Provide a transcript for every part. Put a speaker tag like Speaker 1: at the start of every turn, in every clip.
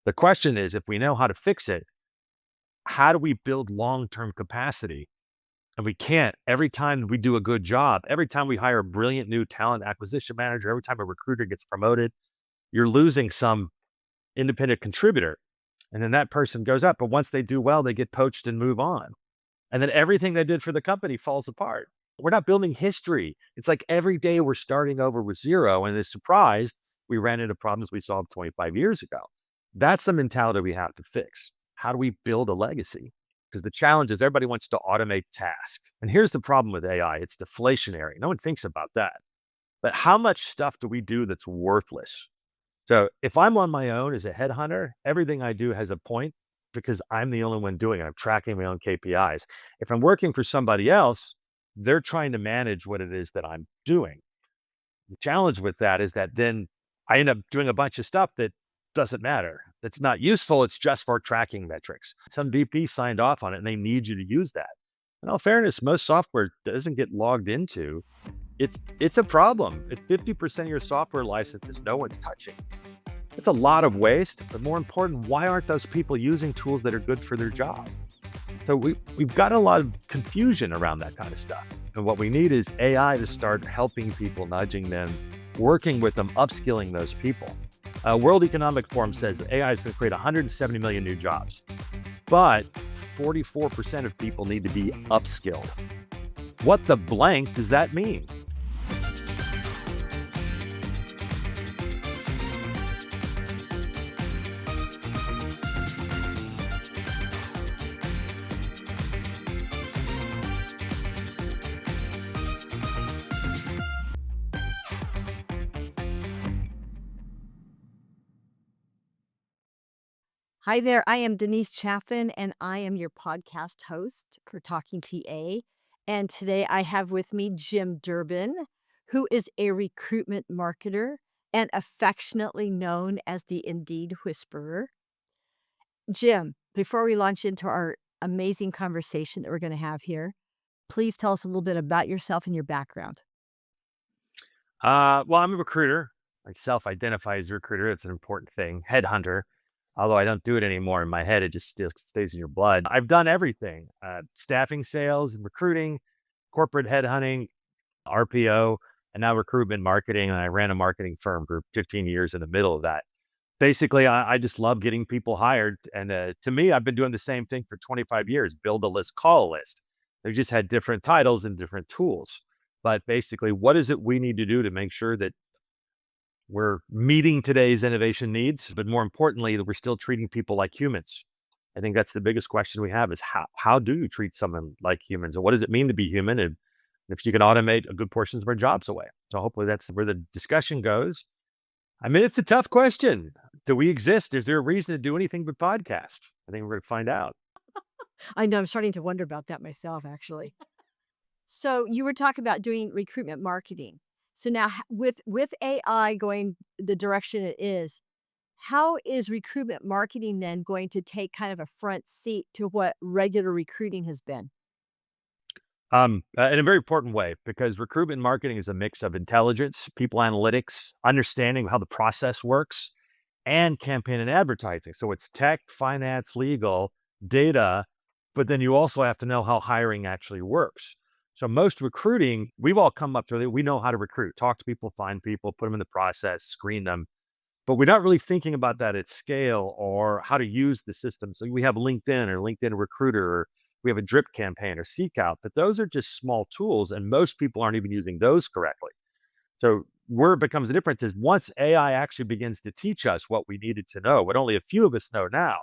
Speaker 1: The question is, if we know how to fix it, how do we build long-term capacity? And we can't. Every time we do a good job, every time we hire a brilliant new talent acquisition manager, every time a recruiter gets promoted, you're losing some independent contributor. And then that person goes up. But once they do well, they get poached and move on. And then everything they did for the company falls apart. We're not building history. It's like every day we're starting over with zero. And is surprised we ran into problems we solved 25 years ago. That's the mentality we have to fix. How do we build a legacy? Because the challenge is everybody wants to automate tasks. And here's the problem with AI. It's deflationary. No one thinks about that. But how much stuff do we do that's worthless? So if I'm on my own as a headhunter, everything I do has a point because I'm the only one doing it. I'm tracking my own KPIs. If I'm working for somebody else, they're trying to manage what it is that I'm doing. The challenge with that is that then I end up doing a bunch of stuff that doesn't matter. That's not useful. It's just for tracking metrics. Some VP signed off on it and they need you to use that. In all fairness, most software doesn't get logged into. It's a problem. If 50% of your software licenses, no one's touching. It's a lot of waste, but more important, why aren't those people using tools that are good for their job? So we've got a lot of confusion around that kind of stuff. And what we need is AI to start helping people, nudging them, working with them, upskilling those people. World Economic Forum says that AI is going to create 170 million new jobs, but 44% of people need to be upskilled. What the blank does that mean?
Speaker 2: Hi there, I am Denise Chaffin, and I am your podcast host for Talking TA. And today I have with me Jim Durbin, who is a recruitment marketer and affectionately known as the Indeed Whisperer. Jim, before we launch into our amazing conversation that we're going to have here, please tell us a little bit about yourself and your background.
Speaker 1: Well, I'm a recruiter. I self-identify as a recruiter. It's an important thing. Headhunter. Although I don't do it anymore in my head, it just still stays in your blood. I've done everything, staffing, sales, and recruiting, corporate headhunting, RPO, and now recruitment marketing. And I ran a marketing firm for 15 years in the middle of that. Basically, I just love getting people hired. And to me, I've been doing the same thing for 25 years, build a list, call a list. They've just had different titles and different tools. But basically, what is it we need to do to make sure that we're meeting today's innovation needs, but more importantly, that we're still treating people like humans? I think that's the biggest question we have is how do you treat someone like humans? And what does it mean to be human? And if you can automate a good portion of our jobs away. So hopefully that's where the discussion goes. I mean, it's a tough question. Do we exist? Is there a reason to do anything but podcast? I think we're going to find out.
Speaker 2: I know I'm starting to wonder about that myself, actually. So you were talking about doing recruitment marketing. So now with AI going the direction it is, how is recruitment marketing then going to take kind of a front seat to what regular recruiting has been?
Speaker 1: In a very important way, because recruitment marketing is a mix of intelligence, people analytics, understanding how the process works, and campaign and advertising. So it's tech, finance, legal, data, but then you also have to know how hiring actually works. So most recruiting, we've all come up through it. We know how to recruit, talk to people, find people, put them in the process, screen them. But we're not really thinking about that at scale or how to use the system. So we have LinkedIn or LinkedIn Recruiter, or we have a drip campaign or Seek Out, but those are just small tools and most people aren't even using those correctly. So where it becomes a difference is once AI actually begins to teach us what we needed to know, what only a few of us know now,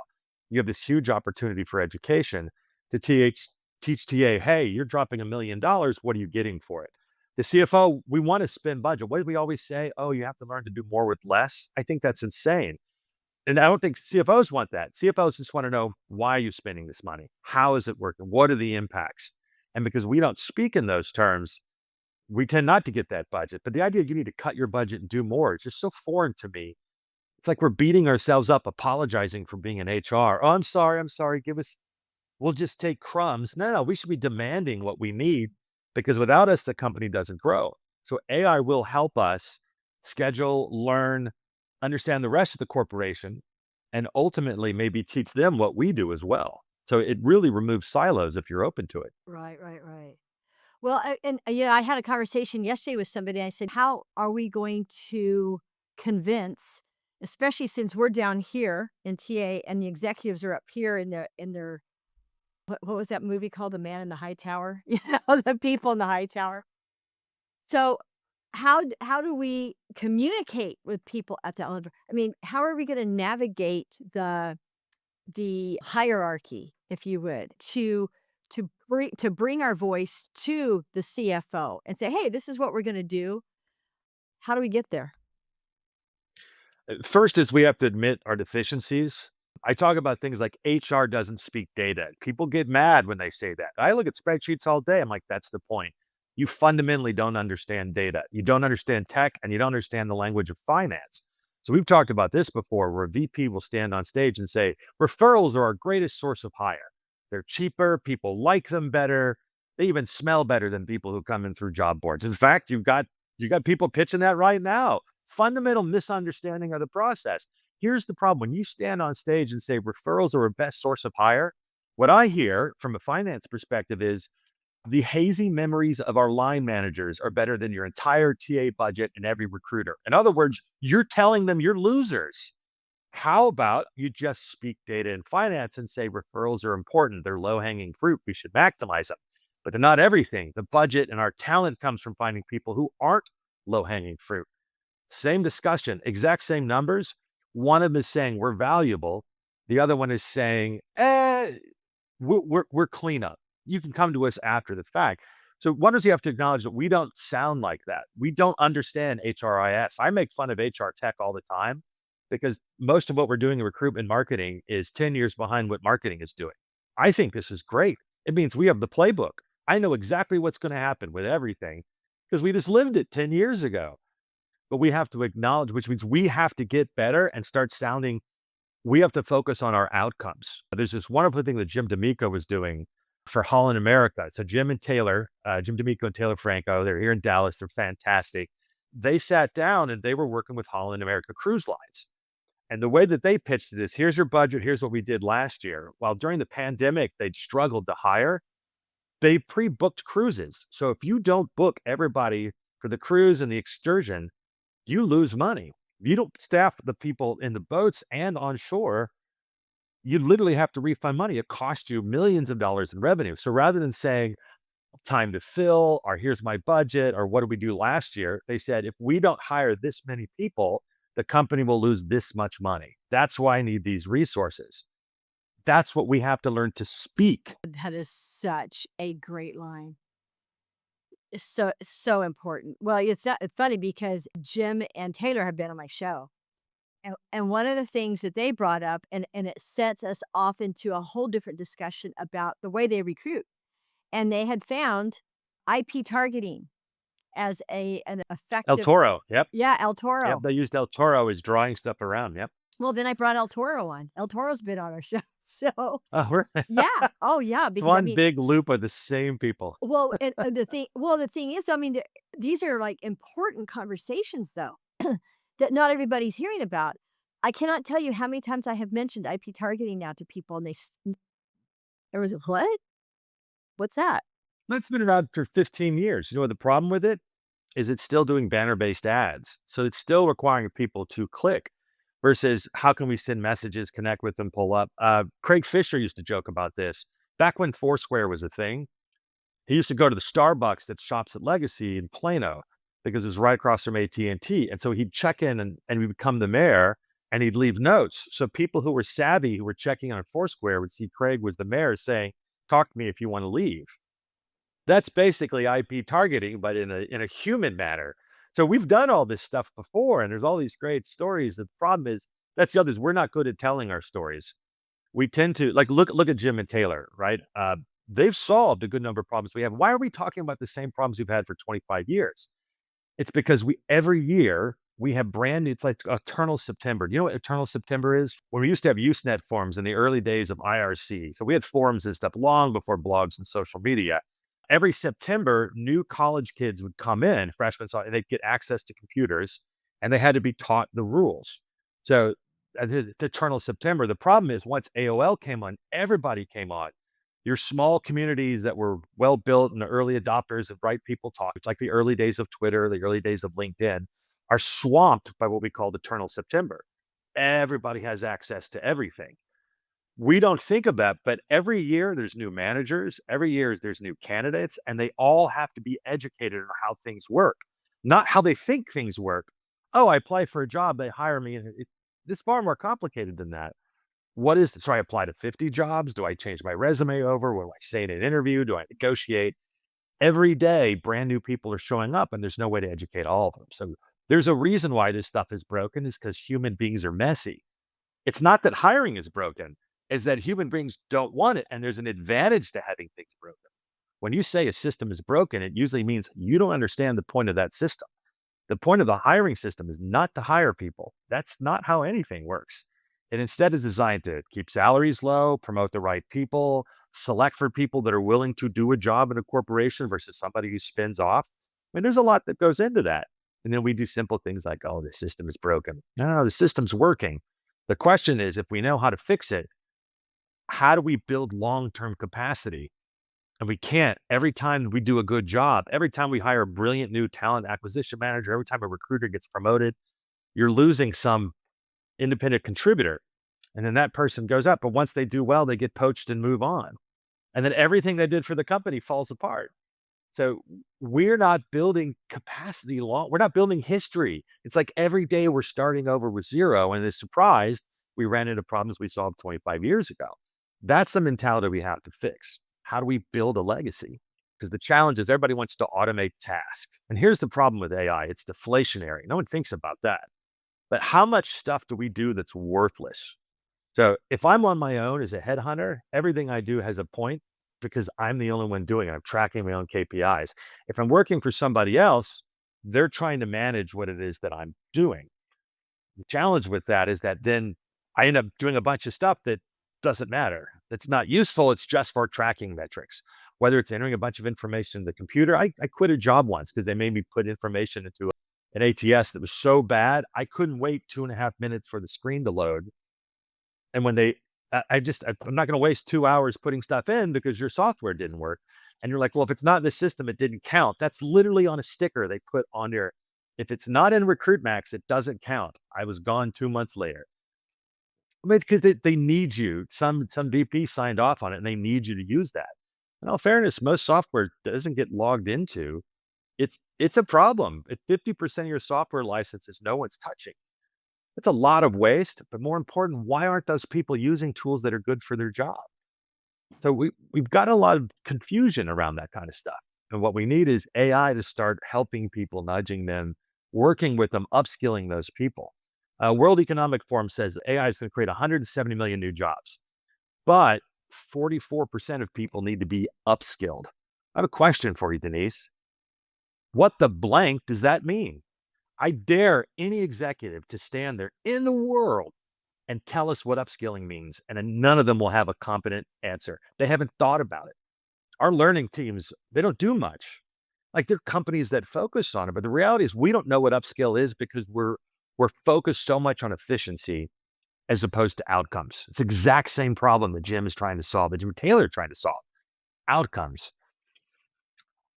Speaker 1: you have this huge opportunity for education to teach TA, hey, you're dropping $1 million. What are you getting for it? The CFO, we want to spend budget. What do we always say? Oh, you have to learn to do more with less. I think that's insane. And I don't think CFOs want that. CFOs just want to know, why are you spending this money? How is it working? What are the impacts? And because we don't speak in those terms, we tend not to get that budget. But the idea you need to cut your budget and do more is just so foreign to me. It's like we're beating ourselves up, apologizing for being in HR. Oh, I'm sorry. We'll just take crumbs. No, we should be demanding what we need because without us, the company doesn't grow. So AI will help us schedule, learn, understand the rest of the corporation, and ultimately maybe teach them what we do as well. So it really removes silos if you're open to it.
Speaker 2: Right, right, right. Well, I had a conversation yesterday with somebody. I said, "How are we going to convince, especially since we're down here in TA and the executives are up here in their what was that movie called? The Man in the High Tower? The people in the high tower. So, how do we communicate with people at the elevator? I mean, how are we gonna navigate the hierarchy, if you would, to bring our voice to the CFO and say, "Hey, this is what we're gonna do." How do we get there?
Speaker 1: First is we have to admit our deficiencies. I talk about things like HR doesn't speak data. People get mad when they say that. I look at spreadsheets all day. I'm like, that's the point. You fundamentally don't understand data. You don't understand tech and you don't understand the language of finance. So we've talked about this before where a VP will stand on stage and say, referrals are our greatest source of hire. They're cheaper. People like them better. They even smell better than people who come in through job boards. In fact, you got people pitching that right now. Fundamental misunderstanding of the process. Here's the problem. When you stand on stage and say referrals are a best source of hire, what I hear from a finance perspective is the hazy memories of our line managers are better than your entire TA budget and every recruiter. In other words, you're telling them you're losers. How about you just speak data in finance and say referrals are important? They're low hanging fruit. We should maximize them, but they're not everything. The budget and our talent comes from finding people who aren't low hanging fruit. Same discussion, exact same numbers. One of them is saying we're valuable. The other one is saying, we're cleanup. You can come to us after the fact. So one is you have to acknowledge that we don't sound like that. We don't understand HRIS. I make fun of HR tech all the time because most of what we're doing in recruitment marketing is 10 years behind what marketing is doing. I think this is great. It means we have the playbook. I know exactly what's going to happen with everything because we just lived it 10 years ago. But we have to acknowledge, which means we have to get better and start sounding, we have to focus on our outcomes. There's this wonderful thing that Jim D'Amico was doing for Holland America. So Jim and Taylor, Jim D'Amico and Taylor Franco, they're here in Dallas. They're fantastic. They sat down and they were working with Holland America Cruise Lines. And the way that they pitched it is here's your budget. Here's what we did last year. While during the pandemic, they'd struggled to hire, they pre booked cruises. So if you don't book everybody for the cruise and the excursion, you lose money. You don't staff the people in the boats and on shore. You literally have to refund money. It costs you millions of dollars in revenue. So rather than saying time to fill or here's my budget or what did we do last year, they said, if we don't hire this many people, the company will lose this much money. That's why I need these resources. That's what we have to learn to speak.
Speaker 2: That is such a great line. It's so important. Well, it's funny because Jim and Taylor have been on my show. And one of the things that they brought up, and it sets us off into a whole different discussion about the way they recruit. And they had found IP targeting as an
Speaker 1: El
Speaker 2: effective.
Speaker 1: Toro. Yep.
Speaker 2: Yeah, El
Speaker 1: Yep.
Speaker 2: Toro.
Speaker 1: They used El Toro as drawing stuff around. Yep.
Speaker 2: Well, then I brought El Toro on. El Toro's been on our show. So,
Speaker 1: Oh, we're
Speaker 2: yeah. Oh, yeah,
Speaker 1: it's
Speaker 2: because I
Speaker 1: one
Speaker 2: mean,
Speaker 1: big loop of the same people.
Speaker 2: well, and the thing is, I mean, these are like important conversations though that not everybody's hearing about. I cannot tell you how many times I have mentioned IP targeting now to people and there was a what? What's that?
Speaker 1: That's been around for 15 years. You know what the problem with it is it's still doing banner-based ads. So it's still requiring people to click versus how can we send messages, connect with them, pull up. Craig Fisher used to joke about this. Back when Foursquare was a thing, he used to go to the Starbucks that shops at Legacy in Plano because it was right across from AT&T. And so he'd check in and we would come the mayor and he'd leave notes. So people who were savvy, who were checking on Foursquare would see Craig was the mayor saying, talk to me if you want to leave. That's basically IP targeting, but in a human manner. So we've done all this stuff before, and there's all these great stories. The problem is that's the other is we're not good at telling our stories. We tend to like look at Jim and Taylor, right? They've solved a good number of problems we have. Why are we talking about the same problems we've had for 25 years? It's because we every year we have brand new, it's like Eternal September. Do you know what Eternal September is? When we used to have Usenet forums in the early days of IRC. So we had forums and stuff long before blogs and social media. Every September, new college kids would come in, freshmen, and they'd get access to computers and they had to be taught the rules. So It's eternal September. The problem is once AOL came on, everybody came on. Your small communities that were well built and the early adopters of Bright People Talk, it's like the early days of Twitter, the early days of LinkedIn, are swamped by what we call eternal September. Everybody has access to everything. We don't think about, but every year there's new managers, every year there's new candidates, and they all have to be educated on how things work, not how they think things work. Oh, I apply for a job, they hire me, and it's far more complicated than that. So I apply to 50 jobs? Do I change my resume over? What do I say in an interview? Do I negotiate? Every day, brand new people are showing up, and there's no way to educate all of them. So there's a reason why this stuff is broken, is because human beings are messy. It's not that hiring is broken, is that human beings don't want it, and there's an advantage to having things broken. When you say a system is broken, it usually means you don't understand the point of that system. The point of the hiring system is not to hire people. That's not how anything works. It instead is designed to keep salaries low, promote the right people, select for people that are willing to do a job in a corporation versus somebody who spins off. I mean, there's a lot that goes into that. And then we do simple things like, oh, the system is broken. No, the system's working. The question is, if we know how to fix it, how do we build long-term capacity? And we can't. Every time we do a good job, every time we hire a brilliant new talent acquisition manager, every time a recruiter gets promoted, you're losing some independent contributor. And then that person goes up. But once they do well, they get poached and move on. And then everything they did for the company falls apart. So we're not building capacity long. We're not building history. It's like every day we're starting over with zero. And is surprised we ran into problems we solved 25 years ago. That's the mentality we have to fix. How do we build a legacy? Because the challenge is everybody wants to automate tasks. And here's the problem with AI. It's deflationary. No one thinks about that. But how much stuff do we do that's worthless? So if I'm on my own as a headhunter, everything I do has a point because I'm the only one doing it. I'm tracking my own KPIs. If I'm working for somebody else, they're trying to manage what it is that I'm doing. The challenge with that is that then I end up doing a bunch of stuff that doesn't matter. It's not useful. It's just for tracking metrics. Whether it's entering a bunch of information in the computer, I quit a job once because they made me put information into an ATS that was so bad, I couldn't wait 2.5 minutes for the screen to load. And when I'm not going to waste 2 hours putting stuff in because your software didn't work. And you're like, well, if it's not in the system, it didn't count. That's literally on a sticker they put on there. If it's not in Recruit Max, it doesn't count. I was gone 2 months later. I mean, because they need you. Some VP signed off on it and they need you to use that. In all fairness, most software doesn't get logged into. It's a problem. At 50% of your software licenses, no one's touching. It's a lot of waste, but more important, why aren't those people using tools that are good for their job? So we've got a lot of confusion around that kind of stuff. And what we need is AI to start helping people, nudging them, working with them, upskilling those people. World Economic Forum says AI is going to create 170 million new jobs, but 44% of people need to be upskilled. I have a question for you, Denise. What the blank does that mean? I dare any executive to stand there in the world and tell us what upskilling means, and then none of them will have a competent answer. They haven't thought about it. Our learning teams, they don't do much. Like, they're companies that focus on it, but the reality is we don't know what upskill is because we're focused so much on efficiency as opposed to outcomes. It's the exact same problem that Jim is trying to solve, that Jim Taylor is trying to solve, outcomes.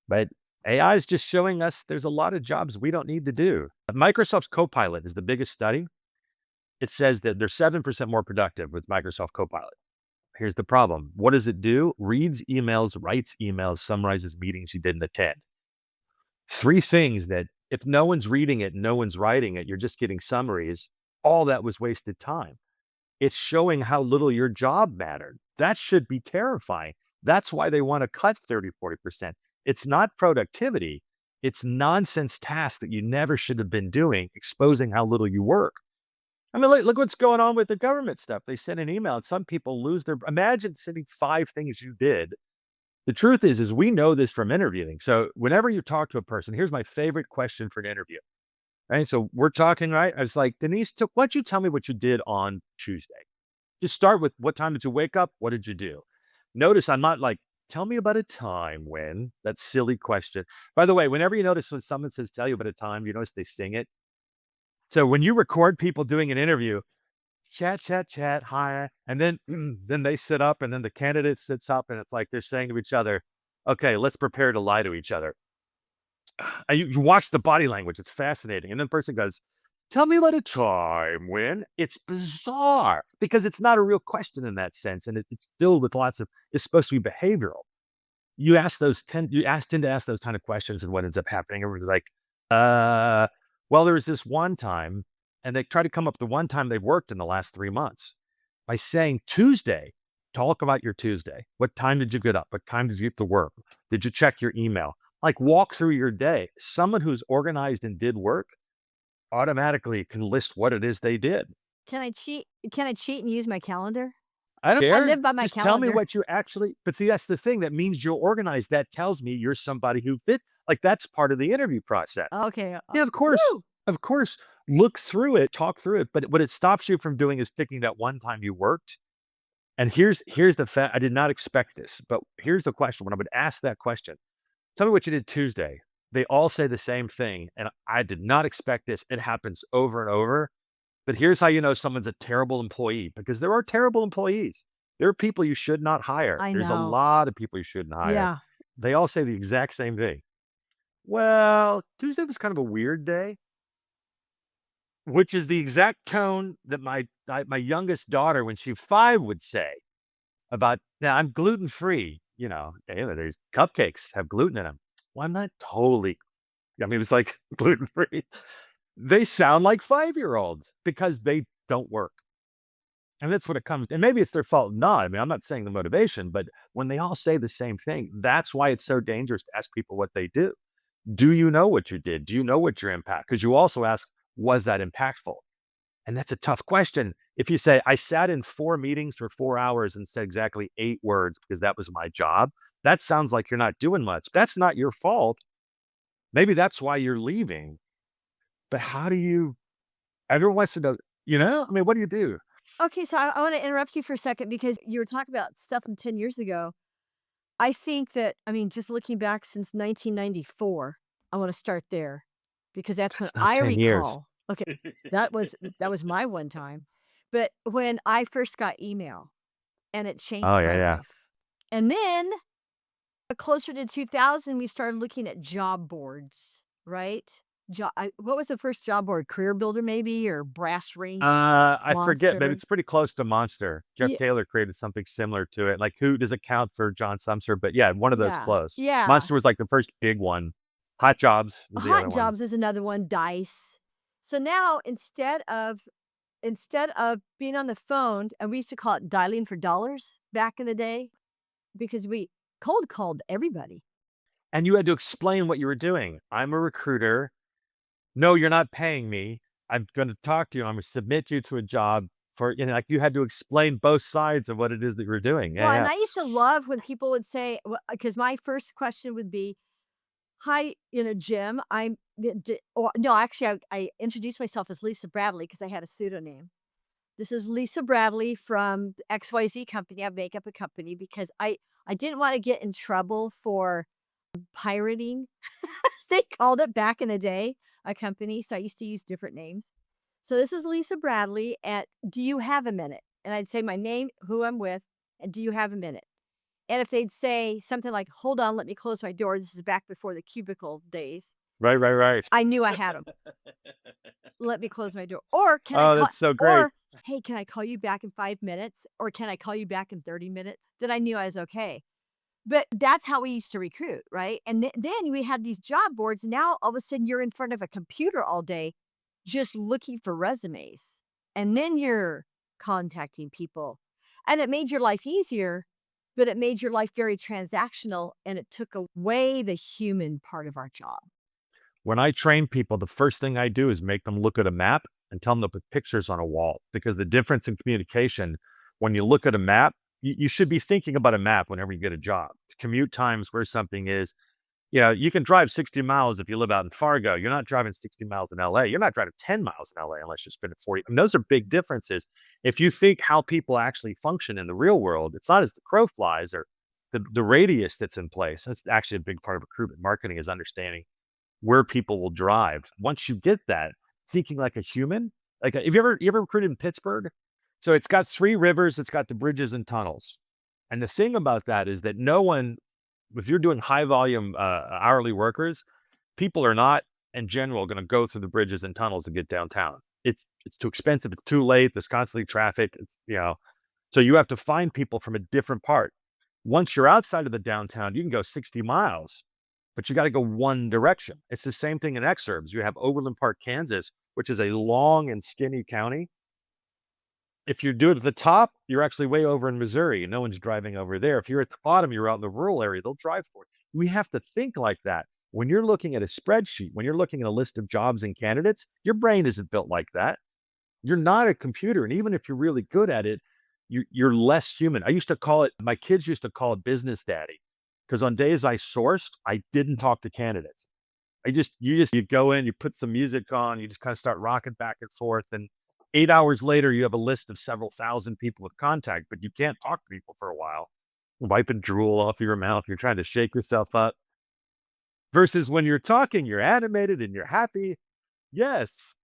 Speaker 1: But AI is just showing us there's a lot of jobs we don't need to do. Microsoft's Copilot is the biggest study. It says that they're 7% more productive with Microsoft Copilot. Here's the problem. What does it do? Reads emails, writes emails, summarizes meetings you didn't attend. Three things that if no one's reading it, no one's writing it, you're just getting summaries. All that was wasted time. It's showing how little your job mattered. That should be terrifying. That's why they want to cut 30, 40%. It's not productivity. It's nonsense tasks that you never should have been doing, exposing how little you work. I mean, look what's going on with the government stuff. They send an email and some people lose their, imagine sending 5 things you did. The truth is we know this from interviewing. So whenever you talk to a person, here's my favorite question for an interview. Right. So we're talking, right? I was like, Denise, why don't you tell me what you did on Tuesday? Just start with what time did you wake up? What did you do? Notice I'm not like, tell me about a time when, that silly question. By the way, whenever you notice when someone says, tell you about a time, you notice they sing it. So when you record people doing an interview, chat, hi. And then, then they sit up and then the candidate sits up and it's like they're saying to each other, okay, let's prepare to lie to each other. And you watch the body language. It's fascinating. And then the person goes, tell me about a time when it's bizarre because it's not a real question in that sense. And it's filled with lots of, it's supposed to be behavioral. Tend to ask those kind of questions and what ends up happening. Everyone's like, uh, well, there was this one time, and they try to come up with the one time they've worked in the last 3 months by saying Tuesday, talk about your Tuesday. What time did you get up? What time did you get to work? Did you check your email? Like walk through your day. Someone who's organized and did work automatically can list what it is they did.
Speaker 2: Can I cheat? Can I cheat and use my calendar?
Speaker 1: I don't
Speaker 2: I
Speaker 1: care.
Speaker 2: live by my
Speaker 1: Just tell me
Speaker 2: calendar.
Speaker 1: what you actually, but see, that's the thing. That means you're organized. That tells me you're somebody who fit. Like that's part of the interview process.
Speaker 2: Okay.
Speaker 1: Yeah, of course.
Speaker 2: Woo!
Speaker 1: Of course. Look through it, talk through it. But what it stops you from doing is picking that one time you worked. And here's the fact. I did not expect this, but here's the question. When I would ask that question, tell me what you did Tuesday. They all say the same thing. And I did not expect this. It happens over and over. But here's how you know someone's a terrible employee, because there are terrible employees. There are people you should not hire.
Speaker 2: I
Speaker 1: There's a
Speaker 2: know.
Speaker 1: lot of people you shouldn't hire.
Speaker 2: Yeah.
Speaker 1: They all say the exact same thing. Well, Tuesday was kind of a weird day, which is the exact tone that my youngest daughter, when she's 5, would say about, "Now I'm gluten free." "Hey, there's cupcakes have gluten in them." "Well, I'm not totally." I mean, it's like gluten free. They sound like 5-year-olds because they don't work. And that's what it comes, and maybe it's their fault. No, I mean, I'm not saying the motivation, but when they all say the same thing, that's why it's so dangerous to ask people what they do. Do you know what you did? Do you know what your impact? Because you also ask, was that impactful? And that's a tough question. If you say, I sat in 4 meetings for 4 hours and said exactly 8 words because that was my job, that sounds like you're not doing much. That's not your fault. Maybe that's why you're leaving. But how do you, everyone wants to know, I mean, what do you do?
Speaker 2: Okay, so I wanna interrupt you for a second because you were talking about stuff from 10 years ago. I think that I mean, just looking back since 1994, I wanna start there because that's when
Speaker 1: That's not
Speaker 2: I
Speaker 1: 10 years.
Speaker 2: recall okay, that was my one time. But when I first got email, and it changed
Speaker 1: Oh, yeah,
Speaker 2: my
Speaker 1: yeah.
Speaker 2: life. And then, closer to 2000, we started looking at job boards, right? What was the first job board? Career Builder maybe or Brass Ring,
Speaker 1: I forget, but
Speaker 2: Monster?
Speaker 1: it's pretty close to Monster. Jeff
Speaker 2: Ye
Speaker 1: Taylor created something similar to it. Like, who does it count for John Sumser? But yeah, one of those
Speaker 2: yeah,
Speaker 1: close.
Speaker 2: yeah.
Speaker 1: Monster was like the first big one. Hot Jobs was the
Speaker 2: Hot
Speaker 1: other one.
Speaker 2: Jobs is another one, Dice. So now instead of being on the phone, and we used to call it dialing for dollars back in the day because we cold called everybody.
Speaker 1: And you had to explain what you were doing. I'm a recruiter. No, you're not paying me. I'm going to talk to you. I'm going to submit you to a job for, like you had to explain both sides of what it is that you were doing. Yeah,
Speaker 2: Well, and
Speaker 1: yeah.
Speaker 2: I used to love when people would say, because my first question would be, "Hi, Jim, I'm," or no, actually, I introduced myself as Lisa Bradley because I had a pseudonym. "This is Lisa Bradley from XYZ company." I make up a company because I didn't want to get in trouble for pirating. They called it back in the day, a company, so I used to use different names. So this is Lisa Bradley at "Do you have a minute?" And I'd say my name, who I'm with, and "Do you have a minute?" And if they'd say something like, "Hold on, let me close my door." This is back before the cubicle days.
Speaker 1: Right, right, right.
Speaker 2: I knew I had them. "Let me close my door." Or, "Can I
Speaker 1: Oh,
Speaker 2: call,"
Speaker 1: that's so great.
Speaker 2: or, "Hey, can I call you back in 5 minutes?" Or, "Can I call you back in 30 minutes?" Then I knew I was okay. But that's how we used to recruit, right? And then we had these job boards. Now all of a sudden you're in front of a computer all day just looking for resumes. And then you're contacting people. And it made your life easier, but it made your life very transactional and it took away the human part of our job.
Speaker 1: When I train people, the first thing I do is make them look at a map and tell them to put pictures on a wall, because the difference in communication, when you look at a map, you should be thinking about a map whenever you get a job. Commute times, where something is. You can drive 60 miles if you live out in Fargo. You're not driving 60 miles in LA. You're not driving 10 miles in LA unless you're spending 40. And those are big differences. If you think how people actually function in the real world, it's not as the crow flies or the radius that's in place. That's actually a big part of recruitment marketing, is understanding where people will drive. Once you get that, thinking like a human, have you ever recruited in Pittsburgh? So it's got 3 rivers, it's got the bridges and tunnels. And the thing about that is that no one, if you're doing high volume hourly workers, people are not in general going to go through the bridges and tunnels to get downtown. It's too expensive. It's too late. There's constantly traffic. So you have to find people from a different part. Once you're outside of the downtown, you can go 60 miles, but you got to go one direction. It's the same thing in exurbs. You have Overland Park, Kansas, which is a long and skinny county. If you do it at the top, you're actually way over in Missouri. No one's driving over there. If you're at the bottom, you're out in the rural area, they'll drive for it. We have to think like that. When you're looking at a spreadsheet, when you're looking at a list of jobs and candidates, your brain isn't built like that. You're not a computer. And even if you're really good at it, you're less human. I used to call it, my kids used to call it business daddy. Because on days I sourced, I didn't talk to candidates. You go in, you put some music on, you just kind of start rocking back and forth. And 8 hours later, you have a list of several thousand people with contact, but you can't talk to people for a while. Wiping drool off your mouth, you're trying to shake yourself up. Versus when you're talking, you're animated and you're happy. Yes.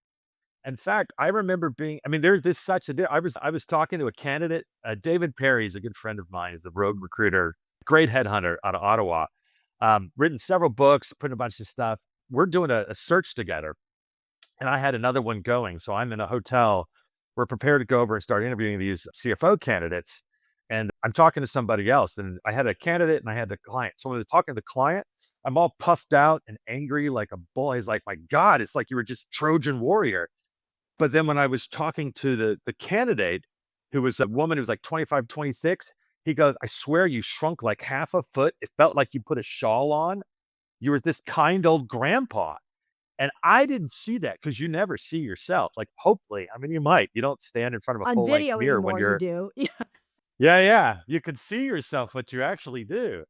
Speaker 1: In fact, I remember there's this such a, I was talking to a candidate, David Perry is a good friend of mine. He's a rogue recruiter, great headhunter out of Ottawa, written several books, put a bunch of stuff. We're doing a search together and I had another one going. So I'm in a hotel. We're prepared to go over and start interviewing these CFO candidates. And I'm talking to somebody else. And I had a candidate and I had the client. So when they're talking to the client, I'm all puffed out and angry like a bull. He's like, my God, it's like you were just Trojan warrior. But then when I was talking to the candidate, who was a woman who was like 25, 26, he goes, I swear you shrunk like half a foot. It felt like you put a shawl on. You were this kind old grandpa. And I didn't see that because you never see yourself. Like, hopefully, you might. You don't stand in front of a
Speaker 2: On
Speaker 1: full length
Speaker 2: video
Speaker 1: mirror when
Speaker 2: anymore, you
Speaker 1: you're,
Speaker 2: do.
Speaker 1: yeah, yeah. You can see yourself, but you actually do.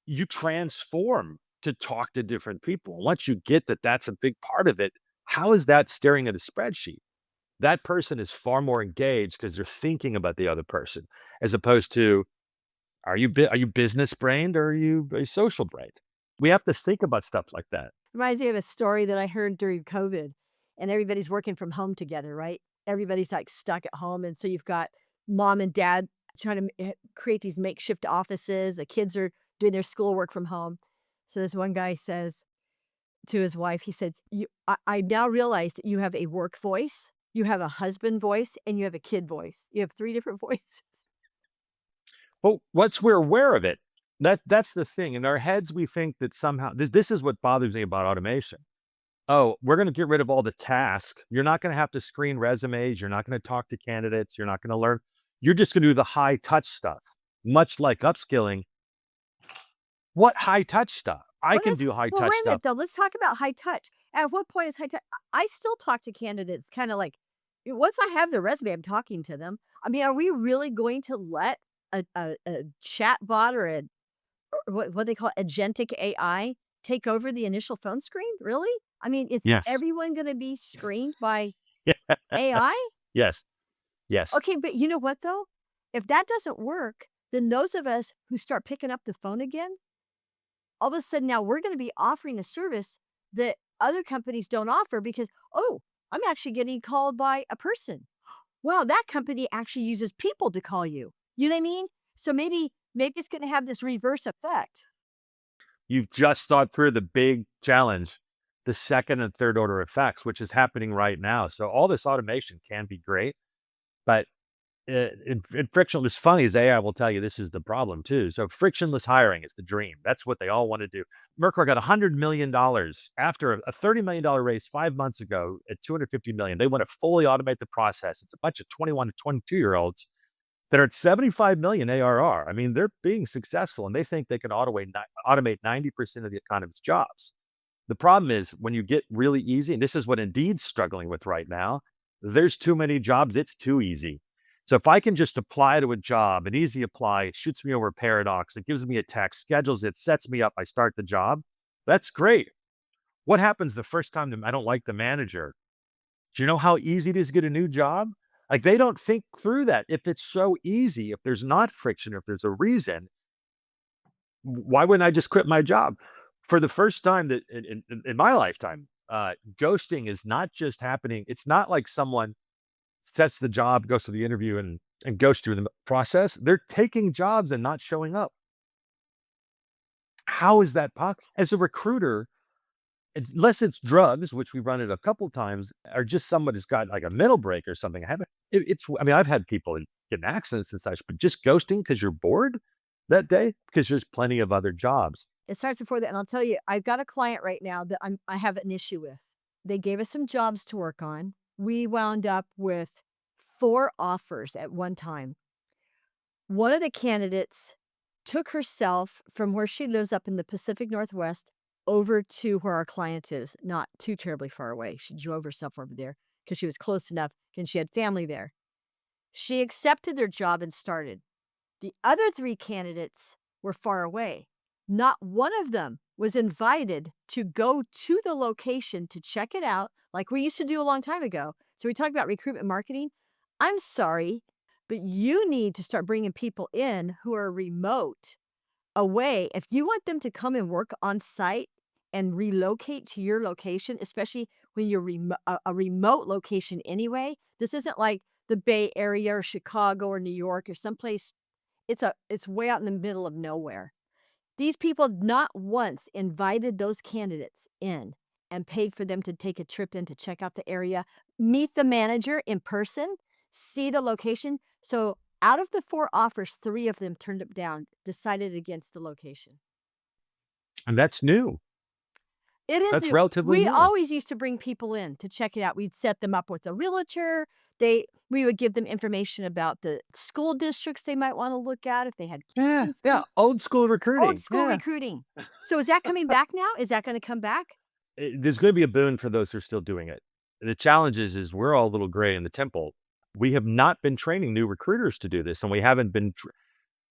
Speaker 1: You transform to talk to different people. Once you get that that's a big part of it, how is that staring at a spreadsheet? That person is far more engaged because they're thinking about the other person, as opposed to, are you business brained or are you social brained? We have to think about stuff like that.
Speaker 2: Reminds me of a story that I heard during COVID, and everybody's working from home together, right? Everybody's like stuck at home. And so you've got mom and dad trying to create these makeshift offices. The kids are doing their schoolwork from home. So this one guy says to his wife, he said, I now realize that you have a work voice, you have a husband voice, and you have a kid voice. You have 3 different voices.
Speaker 1: Well, once we're aware of it, that's the thing. In our heads, we think that somehow this is what bothers me about automation. Oh, we're going to get rid of all the tasks. You're not going to have to screen resumes. You're not going to talk to candidates. You're not going to learn. You're just going to do the high touch stuff, much like upskilling. What high touch stuff? I
Speaker 2: What
Speaker 1: can
Speaker 2: is
Speaker 1: do high
Speaker 2: Well,
Speaker 1: touch
Speaker 2: wait a
Speaker 1: stuff.
Speaker 2: minute, though. Let's talk about high touch. At what point is high touch? I still talk to candidates kinda like once I have their resume, I'm talking to them. Are we really going to let a chat bot or a or what they call agentic AI take over the initial phone screen? Really? Is
Speaker 1: Yes.
Speaker 2: everyone gonna be screened by AI?
Speaker 1: Yes. Yes. Yes.
Speaker 2: Okay, but you know what, though? If that doesn't work, then those of us who start picking up the phone again, all of a sudden now we're going to be offering a service that other companies don't offer because, oh, I'm actually getting called by a person. Well, that company actually uses people to call you. You know what I mean? So maybe it's going to have this reverse effect.
Speaker 1: You've just thought through the big challenge, the second and third order effects, which is happening right now. So all this automation can be great, but in frictionless, funny as AI will tell you, this is the problem too. So frictionless hiring is the dream. That's what they all want to do. Mercer got $100 million after a $30 million raise 5 months ago at 250 million. They want to fully automate the process. It's a bunch of 21 to 22-year-olds that are at 75 million ARR. They're being successful and they think they can automate 90% of the economy's jobs. The problem is when you get really easy, and this is what Indeed's struggling with right now, there's too many jobs, it's too easy. So if I can just apply to a job, an easy apply, it shoots me over Paradox, it gives me a text, schedules it, sets me up, I start the job, that's great. What happens the first time I don't like the manager? Do you know how easy it is to get a new job? Like, they don't think through that. If it's so easy, if there's not friction, if there's a reason, why wouldn't I just quit my job? For the first time that in my lifetime, ghosting is not just happening. It's not like someone sets the job, goes to the interview and goes through the process. They're taking jobs and not showing up. How is that possible? As a recruiter, unless it's drugs, which we run it a couple times, or just someone who's got like a mental break or something. I haven't. It's. I mean, I've had people get in accidents and such, but just ghosting because you're bored that day because there's plenty of other jobs.
Speaker 2: It starts before that, and I'll tell you, I've got a client right now that I have an issue with. They gave us some jobs to work on. We wound up with 4 offers at one time. One of the candidates took herself from where she lives up in the Pacific Northwest over to where our client is, not too terribly far away. She drove herself over there because she was close enough and she had family there. She accepted their job and started. The other 3 candidates were far away. Not one of them was invited to go to the location to check it out like we used to do a long time ago. So we talk about recruitment marketing. I'm sorry, but you need to start bringing people in who are remote away. If you want them to come and work on site and relocate to your location, especially when you're a remote location anyway, this isn't like the Bay Area or Chicago or New York or someplace. It's way out in the middle of nowhere. These people not once invited those candidates in and paid for them to take a trip in to check out the area, meet the manager in person, see the location. So out of the 4 offers, 3 of them turned it down, decided against the location.
Speaker 1: And that's new.
Speaker 2: It is
Speaker 1: That's
Speaker 2: new.
Speaker 1: relatively
Speaker 2: We
Speaker 1: new.
Speaker 2: always used to bring people in to check it out. We'd set them up with a realtor. We would give them information about the school districts they might wanna look at if they had kids
Speaker 1: Yeah,
Speaker 2: in
Speaker 1: yeah.
Speaker 2: school.
Speaker 1: Old school
Speaker 2: Old
Speaker 1: recruiting.
Speaker 2: school
Speaker 1: Yeah.
Speaker 2: recruiting. So is that coming back now? Is that gonna come back?
Speaker 1: There's going to be a boon for those who are still doing it. The challenge is we're all a little gray in the temple. We have not been training new recruiters to do this, and we haven't been.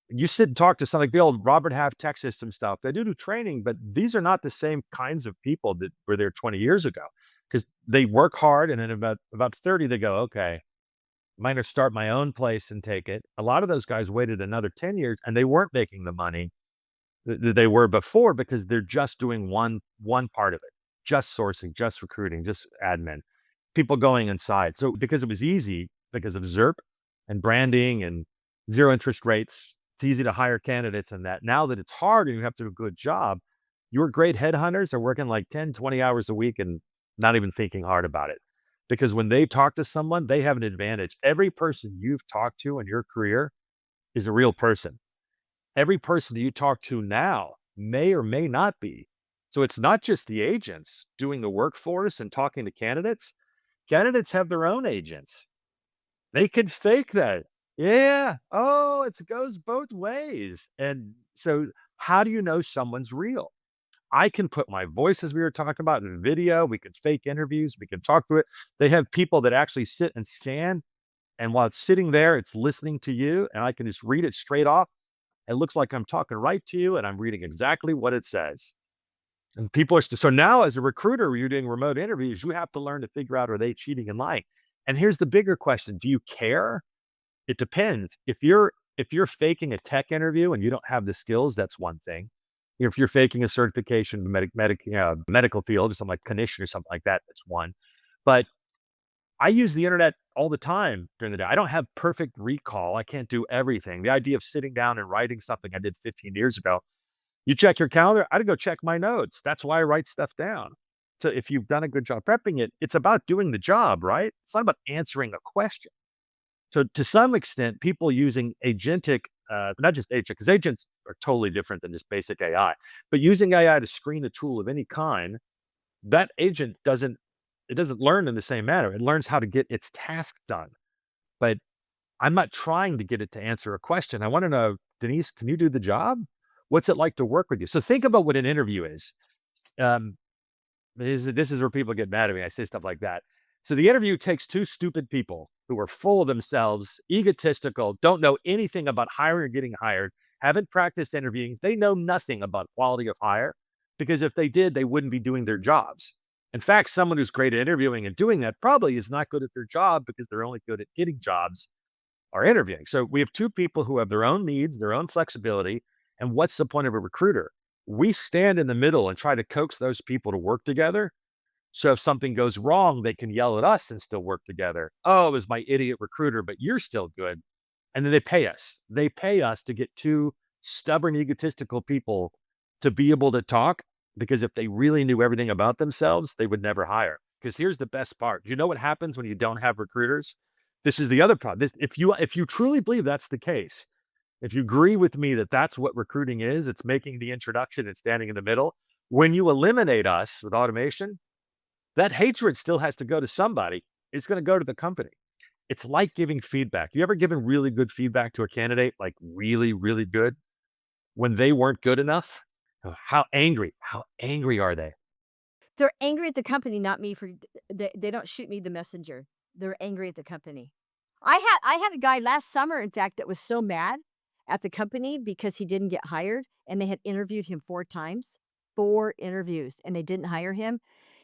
Speaker 1: You sit and talk to some like the old Robert Half tech system stuff. They do training, but these are not the same kinds of people that were there 20 years ago because they work hard, and then about 30 they go, okay, I'm going to start my own place and take it. A lot of those guys waited another 10 years, and they weren't making the money that they were before because they're just doing one part of it, just sourcing, just recruiting, just admin, people going inside. So because it was easy, because of ZERP and branding and zero interest rates, it's easy to hire candidates and that. Now that it's hard and you have to do a good job, your great headhunters are working like 10, 20 hours a week and not even thinking hard about it. Because when they talk to someone, they have an advantage. Every person you've talked to in your career is a real person. Every person that you talk to now may or may not be. So it's not just the agents doing the workforce and talking to candidates. Candidates have their own agents. They could fake that. Yeah. Oh, it goes both ways. And so how do you know someone's real? I can put my voice, as we were talking about, in video. We could fake interviews. We can talk through it. They have people that actually sit and scan. And while it's sitting there, it's listening to you. And I can just read it straight off. It looks like I'm talking right to you and I'm reading exactly what it says. And people are so now as a recruiter, when you're doing remote interviews, you have to learn to figure out, are they cheating and lying? And here's the bigger question. Do you care? It depends. If you're faking a tech interview and you don't have the skills, that's one thing. If you're faking a certification in the medical field or something like clinician or something like that, that's one. But I use the internet all the time during the day. I don't have perfect recall. I can't do everything. The idea of sitting down and writing something I did 15 years ago, you check your calendar, I'd go check my notes. That's why I write stuff down. So if you've done a good job prepping it, it's about doing the job, right? It's not about answering a question. So to some extent, people using agentic, not just agent, because agents are totally different than just basic AI, but using AI to screen a tool of any kind, that agent doesn't learn in the same manner. It learns how to get its task done. But I'm not trying to get it to answer a question. I want to know, Denise, can you do the job? What's it like to work with you? So think about what an interview is. Um, this is where people get mad at me. I say stuff like that. So the interview takes 2 stupid people who are full of themselves, egotistical, don't know anything about hiring or getting hired, haven't practiced interviewing. They know nothing about quality of hire because if they did, they wouldn't be doing their jobs. In fact, someone who's great at interviewing and doing that probably is not good at their job because they're only good at getting jobs or interviewing. So we have 2 people who have their own needs, their own flexibility. And what's the point of a recruiter? We stand in the middle and try to coax those people to work together. So if something goes wrong, they can yell at us and still work together. Oh, it was my idiot recruiter, but you're still good. And then they pay us. They pay us to get two stubborn, egotistical people to be able to talk, because if they really knew everything about themselves, they would never hire. Because here's the best part. You know what happens when you don't have recruiters? This is the other problem. If you truly believe that's the case, if you agree with me that that's what recruiting is, it's making the introduction and standing in the middle. When you eliminate us with automation, that hatred still has to go to somebody. It's going to go to the company. It's like giving feedback. You ever given really good feedback to a candidate, like really, really good, when they weren't good enough? Oh, how angry are they?
Speaker 2: They're angry at the company, not me for they don't shoot me the messenger. They're angry at the company. I had a guy last summer, in fact, that was so mad at the company because he didn't get hired, and they had interviewed him 4 times, 4 interviews, and they didn't hire him.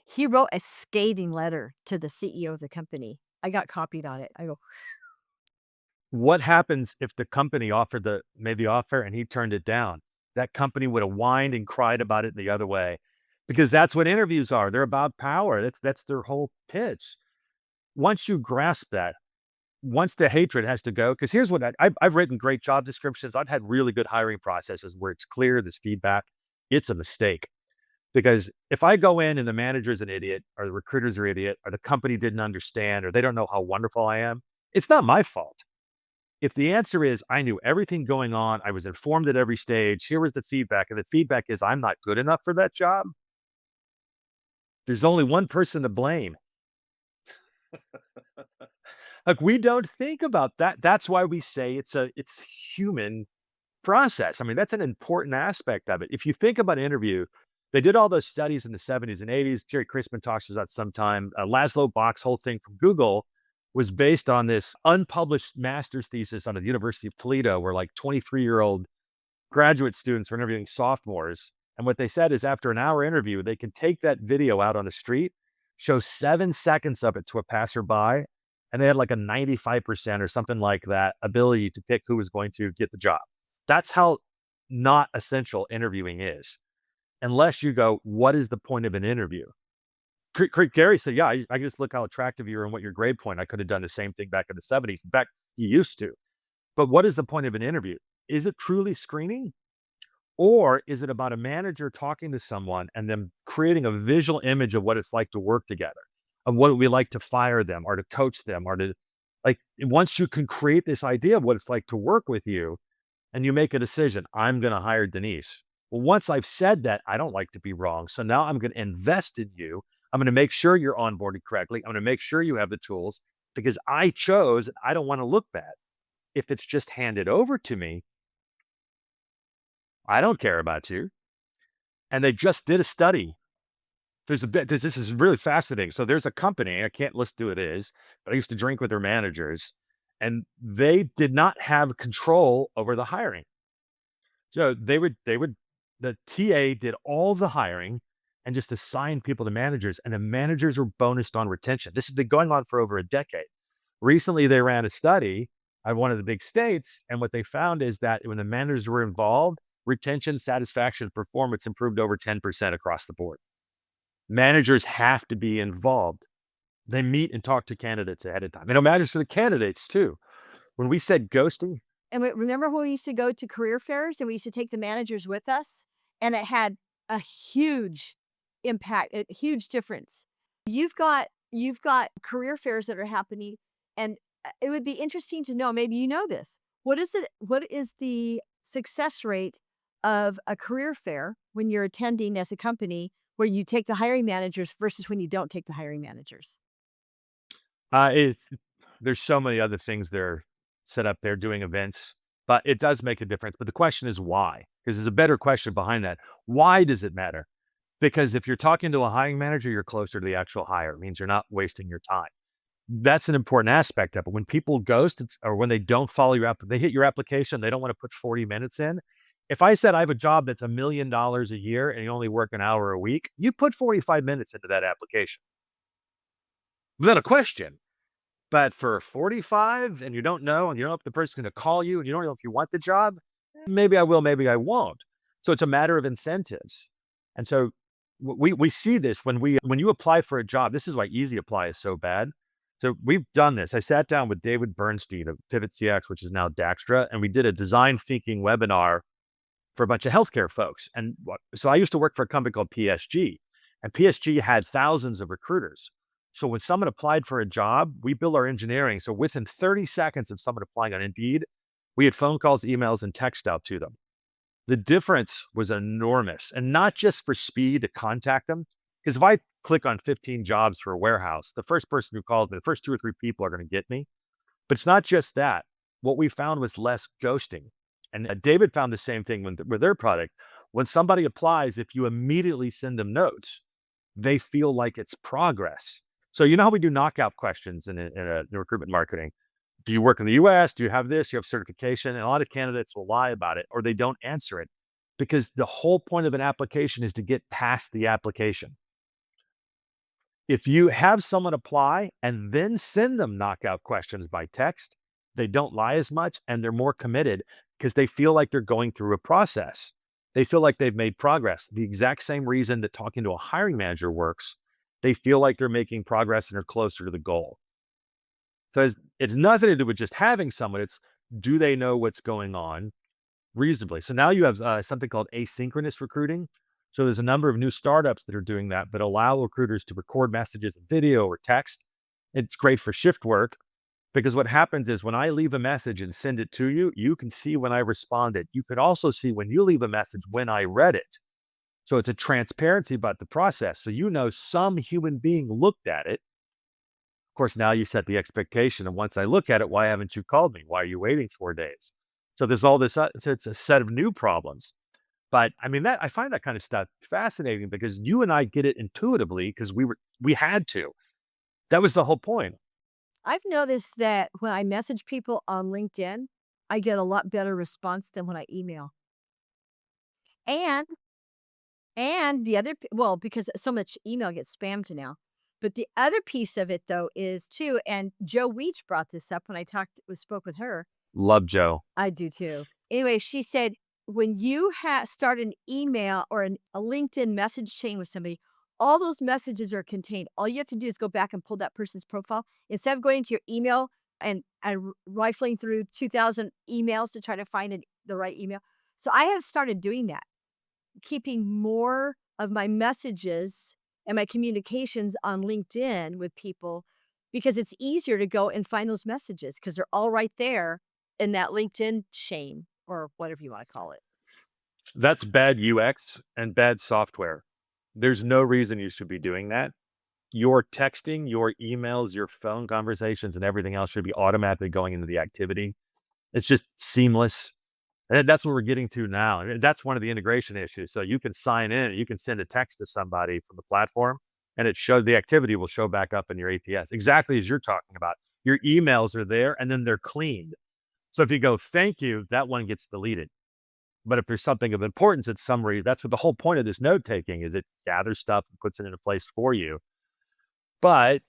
Speaker 2: He wrote a scathing letter to the CEO of the company. I got copied on it. I go,
Speaker 1: What happens if the company made the offer and he turned it down? That company would have whined and cried about it the other way, because that's what interviews are. They're about power. That's their whole pitch. Once you grasp that, once the hatred has to go, because here's what I've written great job descriptions. I've had really good hiring processes where it's clear there's feedback. It's a mistake. Because if I go in and the manager's an idiot, or the recruiters are idiot, or the company didn't understand, or they don't know how wonderful I am, it's not my fault. If the answer is I knew everything going on, I was informed at every stage, here was the feedback, and the feedback is I'm not good enough for that job, there's only one person to blame. Like, we don't think about that. That's why we say it's human process. I mean, that's an important aspect of it. If you think about interview, they did all those studies in the 70s and 80s. Jerry Christman talks about sometime. Laszlo Bock's whole thing from Google was based on this unpublished master's thesis on the University of Toledo, where like 23-year-old graduate students were interviewing sophomores. And what they said is after an hour interview, they can take that video out on the street, show 7 seconds of it to a passerby, and they had like a 95% or something like that ability to pick who was going to get the job. That's how not essential interviewing is. Unless you go, what is the point of an interview? Gary said, yeah, I just look how attractive you are and what your grade point. I could have done the same thing back in the 70s. In fact, he used to. But what is the point of an interview? Is it truly screening? Or is it about a manager talking to someone and them creating a visual image of what it's like to work together, of what it would be like to fire them or to coach them or to, like, once you can create this idea of what it's like to work with you and you make a decision, I'm going to hire Denise. Well, once I've said that, I don't like to be wrong. So now I'm going to invest in you. I'm going to make sure you're onboarded correctly. I'm going to make sure you have the tools because I chose, I don't want to look bad. If it's just handed over to me, I don't care about you. And they just did a study. This is really fascinating. So there's a company, I can't list who it is, but I used to drink with their managers, and they did not have control over the hiring. So the TA did all the hiring and just assigned people to managers, and the managers were bonused on retention. This has been going on for over a decade. Recently, they ran a study at one of the big states, and what they found is that when the managers were involved, retention, satisfaction, performance improved over 10% across the board. Managers have to be involved. They meet and talk to candidates ahead of time. And it matters for the candidates too. When we said ghosting,
Speaker 2: and remember when we used to go to career fairs and we used to take the managers with us, and it had a huge impact, a huge difference. You've got career fairs that are happening, and it would be interesting to know, maybe you know this. What is the success rate of a career fair when you're attending as a company where you take the hiring managers versus when you don't take the hiring managers?
Speaker 1: it's there's so many other things they're set up there doing events, but it does make a difference. But the question is why? Because there's a better question behind that. Why does it matter? Because if you're talking to a hiring manager, you're closer to the actual hire. It means you're not wasting your time. That's an important aspect of it. When people ghost, or when they don't follow they hit your application, they don't want to put 40 minutes in. If I said I have a job that's $1 million a year and you only work an hour a week, you put 45 minutes into that application without a question. But for 45 and you don't know, and you don't know if the person's going to call you and you don't know if you want the job, maybe I will, maybe I won't. So it's a matter of incentives. And so we see this when you apply for a job. This is why Easy Apply is so bad. So we've done this. I sat down with David Bernstein of Pivot CX, which is now Daxtra, and we did a design thinking webinar for a bunch of healthcare folks. And so I used to work for a company called PSG, and PSG had thousands of recruiters. So when someone applied for a job, we built our engineering. So within 30 seconds of someone applying on Indeed, we had phone calls, emails, and text out to them. The difference was enormous, and not just for speed to contact them. Because if I click on 15 jobs for a warehouse, the first person who calls me, the first two or three people are going to get me. But it's not just that. What we found was less ghosting. And David found the same thing with their product. When somebody applies, if you immediately send them notes, they feel like it's progress. So you know how we do knockout questions in recruitment marketing? Do you work in the US? Do you have this? Do you have certification? And a lot of candidates will lie about it or they don't answer it because the whole point of an application is to get past the application. If you have someone apply and then send them knockout questions by text, they don't lie as much and they're more committed because they feel like they're going through a process. They feel like they've made progress. The exact same reason that talking to a hiring manager works. They feel like they're making progress and are closer to the goal. So it's nothing to do with just having someone. It's, do they know what's going on reasonably? So now you have something called asynchronous recruiting. So there's a number of new startups that are doing that, but allow recruiters to record messages in video or text. It's great for shift work because what happens is when I leave a message and send it to you, you can see when I responded. You could also see when you leave a message when I read it. So it's a transparency about the process. So you know some human being looked at it. Of course, now you set the expectation. And once I look at it, why haven't you called me? Why are you waiting 4 days? So there's all this, so it's a set of new problems. But I mean, that I find that kind of stuff fascinating because you and I get it intuitively because we had to. That was the whole point.
Speaker 2: I've noticed that when I message people on LinkedIn, I get a lot better response than when I email. And the other p well, because so much email gets spammed now. But the other piece of it though is too, and Joe Weech brought this up when I spoke with her.
Speaker 1: Love Joe.
Speaker 2: I do too. Anyway, she said, when you start an email or a LinkedIn message chain with somebody, all those messages are contained. All you have to do is go back and pull that person's profile instead of going to your email and rifling through 2,000 emails to try to find the right email. So I have started doing that, keeping more of my messages and my communications on LinkedIn with people because it's easier to go and find those messages because they're all right there in that LinkedIn chain or whatever you want to call it.
Speaker 1: That's bad UX and bad software. There's no reason you should be doing that. Your texting, your emails, your phone conversations, and everything else should be automatically going into the activity. It's just seamless. And that's what we're getting to now. And that's one of the integration issues. So you can sign in, you can send a text to somebody from the platform, and the activity will show back up in your ATS, exactly as you're talking about. Your emails are there and then they're cleaned. So if you go, thank you, that one gets deleted. But if there's something of importance, it's summary. That's what the whole point of this note taking is. It gathers stuff and puts it in a place for you. But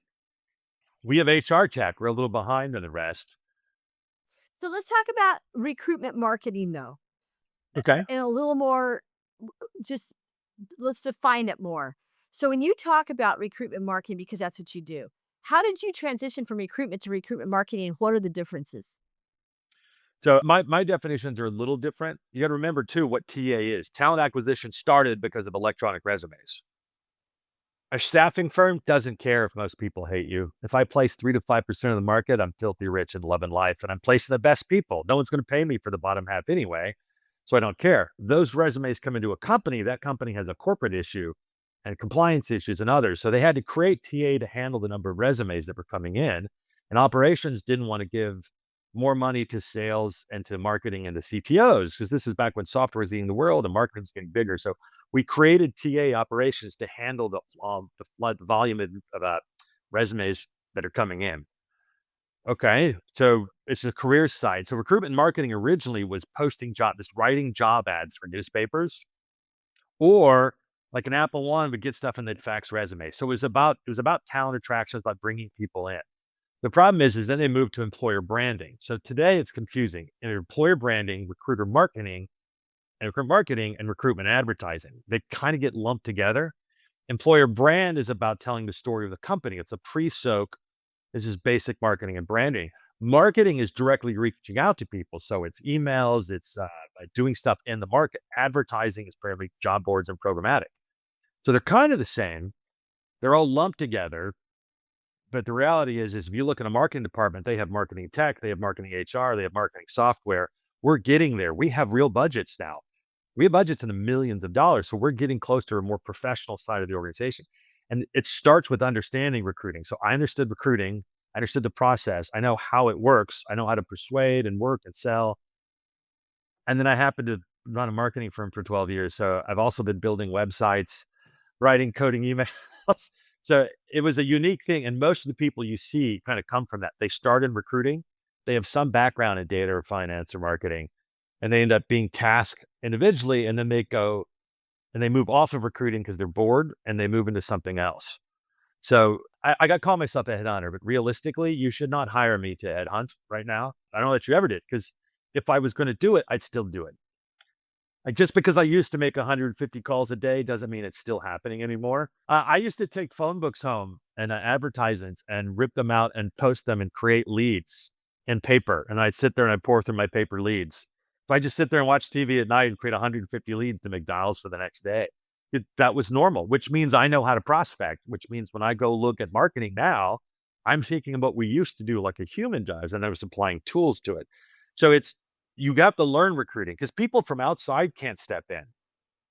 Speaker 1: we have HR tech. We're a little behind on the rest.
Speaker 2: So let's talk about recruitment marketing though,
Speaker 1: Okay.
Speaker 2: and a little more, just let's define it more. So when you talk about recruitment marketing, because that's what you do, how did you transition from recruitment to recruitment marketing? What are the differences?
Speaker 1: So my definitions are a little different. You got to remember too what TA is. Talent acquisition started because of electronic resumes. A staffing firm doesn't care if most people hate you. If I place 3 to 5% of the market, I'm filthy rich and loving life, and I'm placing the best people. No one's going to pay me for the bottom half anyway, so I don't care. Those resumes come into a company. That company has a corporate issue and compliance issues and others. So they had to create TA to handle the number of resumes that were coming in. And operations didn't want to give more money to sales and to marketing and to CTOs because this is back when software was eating the world and marketing was getting bigger. So we created TA operations to handle the flood volume of resumes that are coming in. Okay, so it's a career site. So recruitment marketing originally was writing job ads for newspapers, or like an Apple One would get stuff and they'd fax resumes. So it was about talent attraction, it was about bringing people in. The problem is then they moved to employer branding. So today it's confusing. In employer branding, recruitment marketing, and recruitment advertising, they kind of get lumped together. Employer brand is about telling the story of the company. It's a pre-soak. This is basic marketing and branding. Marketing is directly reaching out to people. So it's emails, it's doing stuff in the market. Advertising is primarily job boards and programmatic. So they're kind of the same. They're all lumped together. But the reality is if you look in a marketing department, they have marketing tech, they have marketing HR, they have marketing software. We're getting there. We have real budgets now. We have budgets in the millions of dollars. So we're getting close to a more professional side of the organization. And it starts with understanding recruiting. So I understood recruiting. I understood the process. I know how it works. I know how to persuade and work and sell. And then I happened to run a marketing firm for 12 years. So I've also been building websites, writing, coding emails. So it was a unique thing. And most of the people you see kind of come from that. They start in recruiting. They have some background in data or finance or marketing, and they end up being tasked individually. And then they go and they move off of recruiting because they're bored and they move into something else. So I got to call myself a headhunter, but realistically, you should not hire me to headhunt right now. I don't know that you ever did, because if I was going to do it, I'd still do it. Like, just because I used to make 150 calls a day doesn't mean it's still happening anymore. I used to take phone books home and advertisements and rip them out and post them and create leads in paper. And I'd sit there and I'd pour through my paper leads. If I just sit there and watch TV at night and create 150 leads to make dials for the next day, that was normal, which means I know how to prospect, which means when I go look at marketing now, I'm thinking about what we used to do like a human does, and I was applying tools to it. So you got to learn recruiting because people from outside can't step in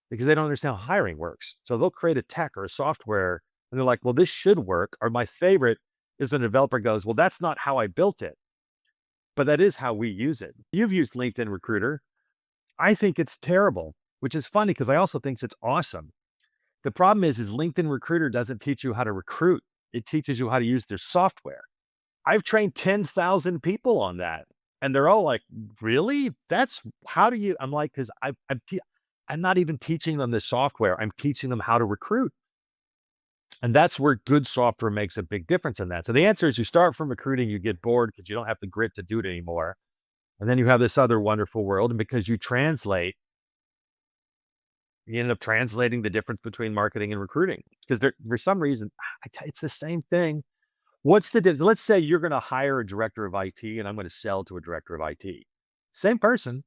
Speaker 1: because they don't understand how hiring works. So they'll create a tech or a software and they're like, well, this should work. Or my favorite is a developer goes, well, that's not how I built it, but that is how we use it. You've used LinkedIn Recruiter. I think it's terrible, which is funny because I also think it's awesome. The problem is LinkedIn Recruiter doesn't teach you how to recruit. It teaches you how to use their software. I've trained 10,000 people on that. And they're all like, really? That's how do you, I'm like, cause I'm not even teaching them the software. I'm teaching them how to recruit. And that's where good software makes a big difference in that. So the answer is you start from recruiting, you get bored because you don't have the grit to do it anymore. And then you have this other wonderful world. And because you translate, you end up translating the difference between marketing and recruiting because for some reason, it's the same thing. What's the difference? Let's say you're going to hire a director of IT and I'm going to sell to a director of IT. Same person.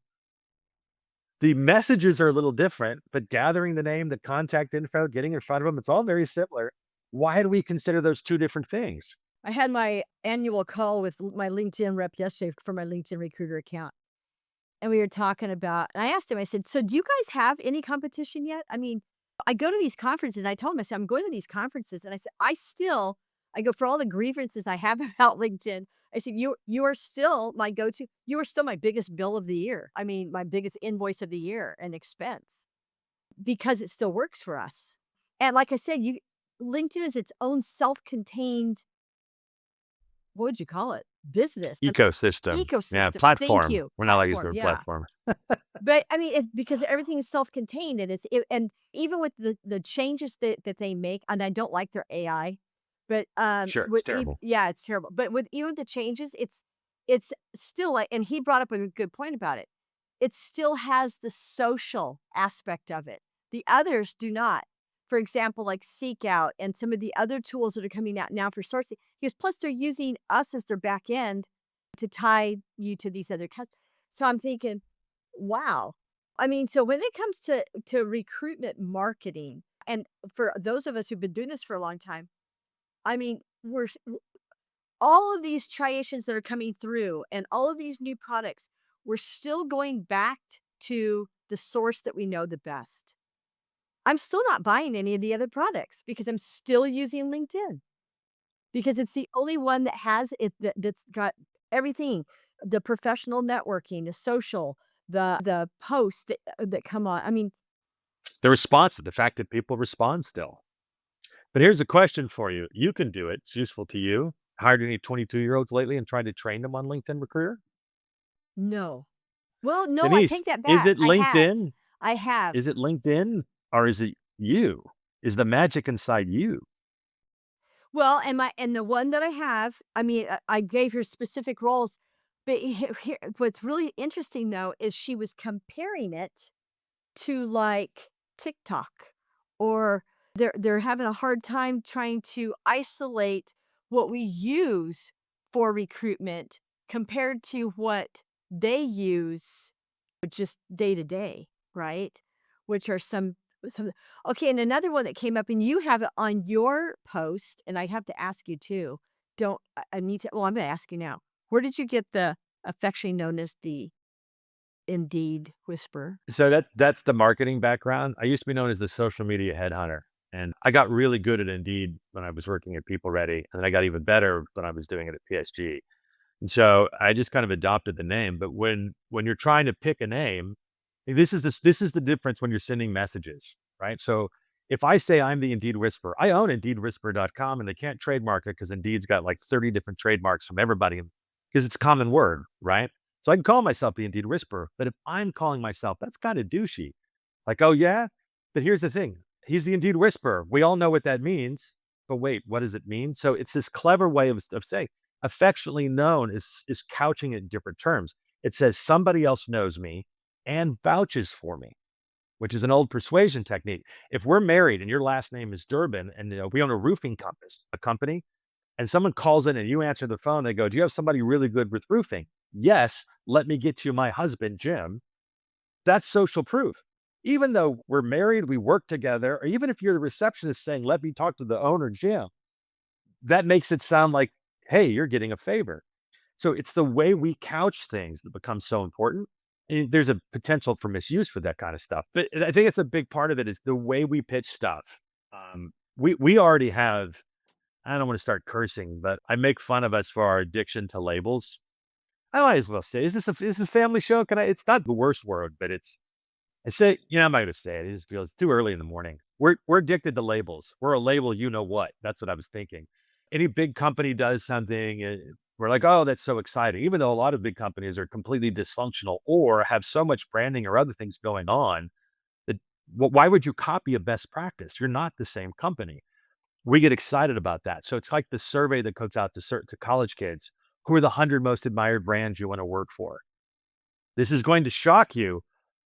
Speaker 1: The messages are a little different, but gathering the name, the contact info, getting in front of them, it's all very similar. Why do we consider those two different things?
Speaker 2: I had my annual call with my LinkedIn rep yesterday for my LinkedIn recruiter account. And we were talking about, and I asked him, I said, so do you guys have any competition yet? I mean, I go to these conferences and I told him, I said, I'm going to these conferences. And I said, I go for all the grievances I have about LinkedIn. I said, you are still my go-to. You are still my biggest bill of the year. I mean, my biggest invoice of the year and expense because it still works for us. And like I said, LinkedIn is its own self-contained, what would you call it? Business, an
Speaker 1: Ecosystem. Yeah,
Speaker 2: ecosystem. Thank
Speaker 1: platform.
Speaker 2: you.
Speaker 1: We're not allowed to use the
Speaker 2: Platform.
Speaker 1: word
Speaker 2: Yeah.
Speaker 1: platform.
Speaker 2: But I mean, because everything is self-contained and and even with the changes that they make, and I don't like their AI, but
Speaker 1: Sure, it's terrible.
Speaker 2: yeah, it's terrible. But with even the changes, it's still like, and he brought up a good point about it. It still has the social aspect of it. The others do not. For example, like Seek Out and some of the other tools that are coming out now for sourcing. Because plus they're using us as their back end to tie you to these other customers. So I'm thinking, wow. I mean, so when it comes to recruitment marketing, and for those of us who've been doing this for a long time, I mean, all of these triations that are coming through and all of these new products, we're still going back to the source that we know the best. I'm still not buying any of the other products because I'm still using LinkedIn because it's the only one that has it that's got everything, the professional networking, the social, the posts that come on. I mean,
Speaker 1: They're responsive. The fact that people respond still. But here's a question for you. You can do it. It's useful to you. Hired any 22-year-olds lately and tried to train them on LinkedIn Recruiter?
Speaker 2: no. Well, no, I
Speaker 1: Denise,
Speaker 2: take that
Speaker 1: is
Speaker 2: back.
Speaker 1: it
Speaker 2: I have.
Speaker 1: LinkedIn?
Speaker 2: I have.
Speaker 1: Is it LinkedIn or is it you? Is the magic inside you?
Speaker 2: Well, and the one that I have, I mean, I gave her specific roles, but what's really interesting though is she was comparing it to like TikTok or They're having a hard time trying to isolate what we use for recruitment compared to what they use just day to day, right? Which are some okay, and another one that came up, and you have it on your post, and I have to ask you too. Don't I need to well, I'm gonna ask you now. Where did you get the affectionately known as the Indeed whisper?
Speaker 1: So that's the marketing background. I used to be known as the social media headhunter, and I got really good at Indeed when I was working at People Ready, and then I got even better when I was doing it at PSG. And so I just kind of adopted the name. But when you're trying to pick a name, this is the difference when you're sending messages, right? So if I say I'm the Indeed Whisperer, I own IndeedWhisperer.com, and they can't trademark it because Indeed's got like 30 different trademarks from everybody because it's a common word, right? So I can call myself the Indeed Whisperer, but if I'm calling myself, that's kind of douchey. Like, oh yeah, but here's the thing: he's the Indeed Whisperer. We all know what that means, but wait, what does it mean? So it's this clever way of saying affectionately known is couching it in different terms. It says somebody else knows me and vouches for me, which is an old persuasion technique. If we're married and your last name is Durbin and we own a roofing compass, a company, and someone calls in and you answer the phone, they go, "Do you have somebody really good with roofing?" Yes, let me get you my husband, Jim. That's social proof. Even though we're married, we work together, or even if you're the receptionist saying, "Let me talk to the owner, Jim," that makes it sound like, hey, you're getting a favor. So it's the way we couch things that becomes so important. And there's a potential for misuse for that kind of stuff. But I think it's a big part of it is the way we pitch stuff. We already have, I don't want to start cursing, but I make fun of us for our addiction to labels. I might as well say, is this a family show? Can I? It's not the worst word, but I say, I'm not gonna say it. It just feels too early in the morning. We're addicted to labels. We're a label, you know what? That's what I was thinking. Any big company does something, we're like, oh, that's so exciting. Even though a lot of big companies are completely dysfunctional or have so much branding or other things going on that why would you copy a best practice? You're not the same company. We get excited about that. So it's like the survey that goes out to certain to college kids. Who are the 100 most admired brands you want to work for? This is going to shock you,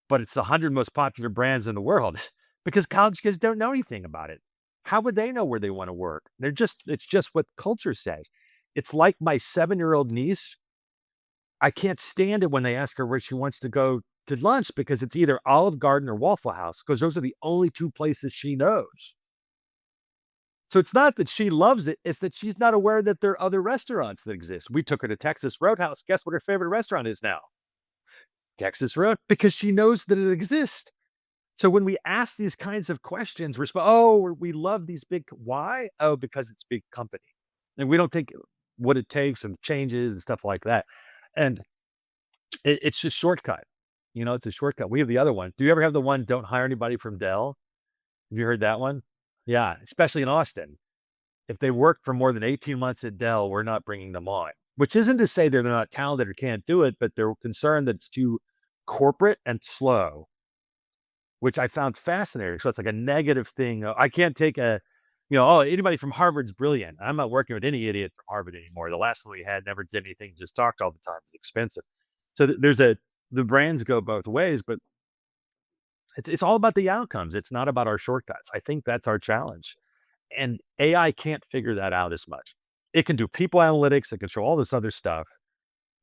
Speaker 1: but it's the 100 most popular brands in the world because college kids don't know anything about it. How would they know where they want to work? It's just what culture says. It's like my 7-year-old niece. I can't stand it when they ask her where she wants to go to lunch because it's either Olive Garden or Waffle House because those are the only two places she knows. So it's not that she loves it, it's that she's not aware that there are other restaurants that exist. We took her to Texas Roadhouse. Guess what her favorite restaurant is now? Texas Road, because she knows that it exists. So when we ask these kinds of questions, oh, we love these big, why? Oh, because it's big company. And we don't think what it takes and changes and stuff like that. And it's just shortcut. It's a shortcut. We have the other one. Do you ever have the one, don't hire anybody from Dell? Have you heard that one? Yeah, especially in Austin. If they work for more than 18 months at Dell, we're not bringing them on, which isn't to say they're not talented or can't do it, but they're concerned that it's too corporate and slow, which I found fascinating. So it's like a negative thing. I can't take oh, anybody from Harvard's brilliant. I'm not working with any idiot from Harvard anymore. The last one we had never did anything, just talked all the time. It's expensive. So the brands go both ways, but it's all about the outcomes. It's not about our shortcuts. I think that's our challenge. And AI can't figure that out as much. It can do people analytics, it can show all this other stuff.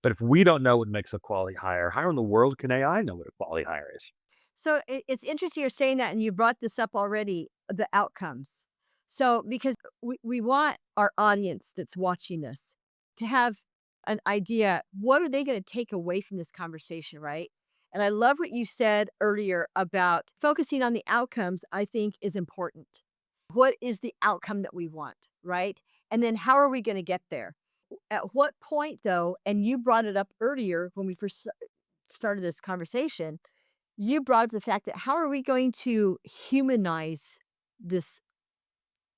Speaker 1: But if we don't know what makes a quality hire, how in the world can AI know what a quality hire is?
Speaker 2: So it's interesting you're saying that, and you brought this up already, the outcomes. So because we want our audience that's watching this to have an idea, what are they going to take away from this conversation, right? And I love what you said earlier about focusing on the outcomes, I think is important. What is the outcome that we want, right? And then how are we going to get there? At what point, though, and you brought it up earlier when we first started this conversation, you brought up the fact that how are we going to humanize this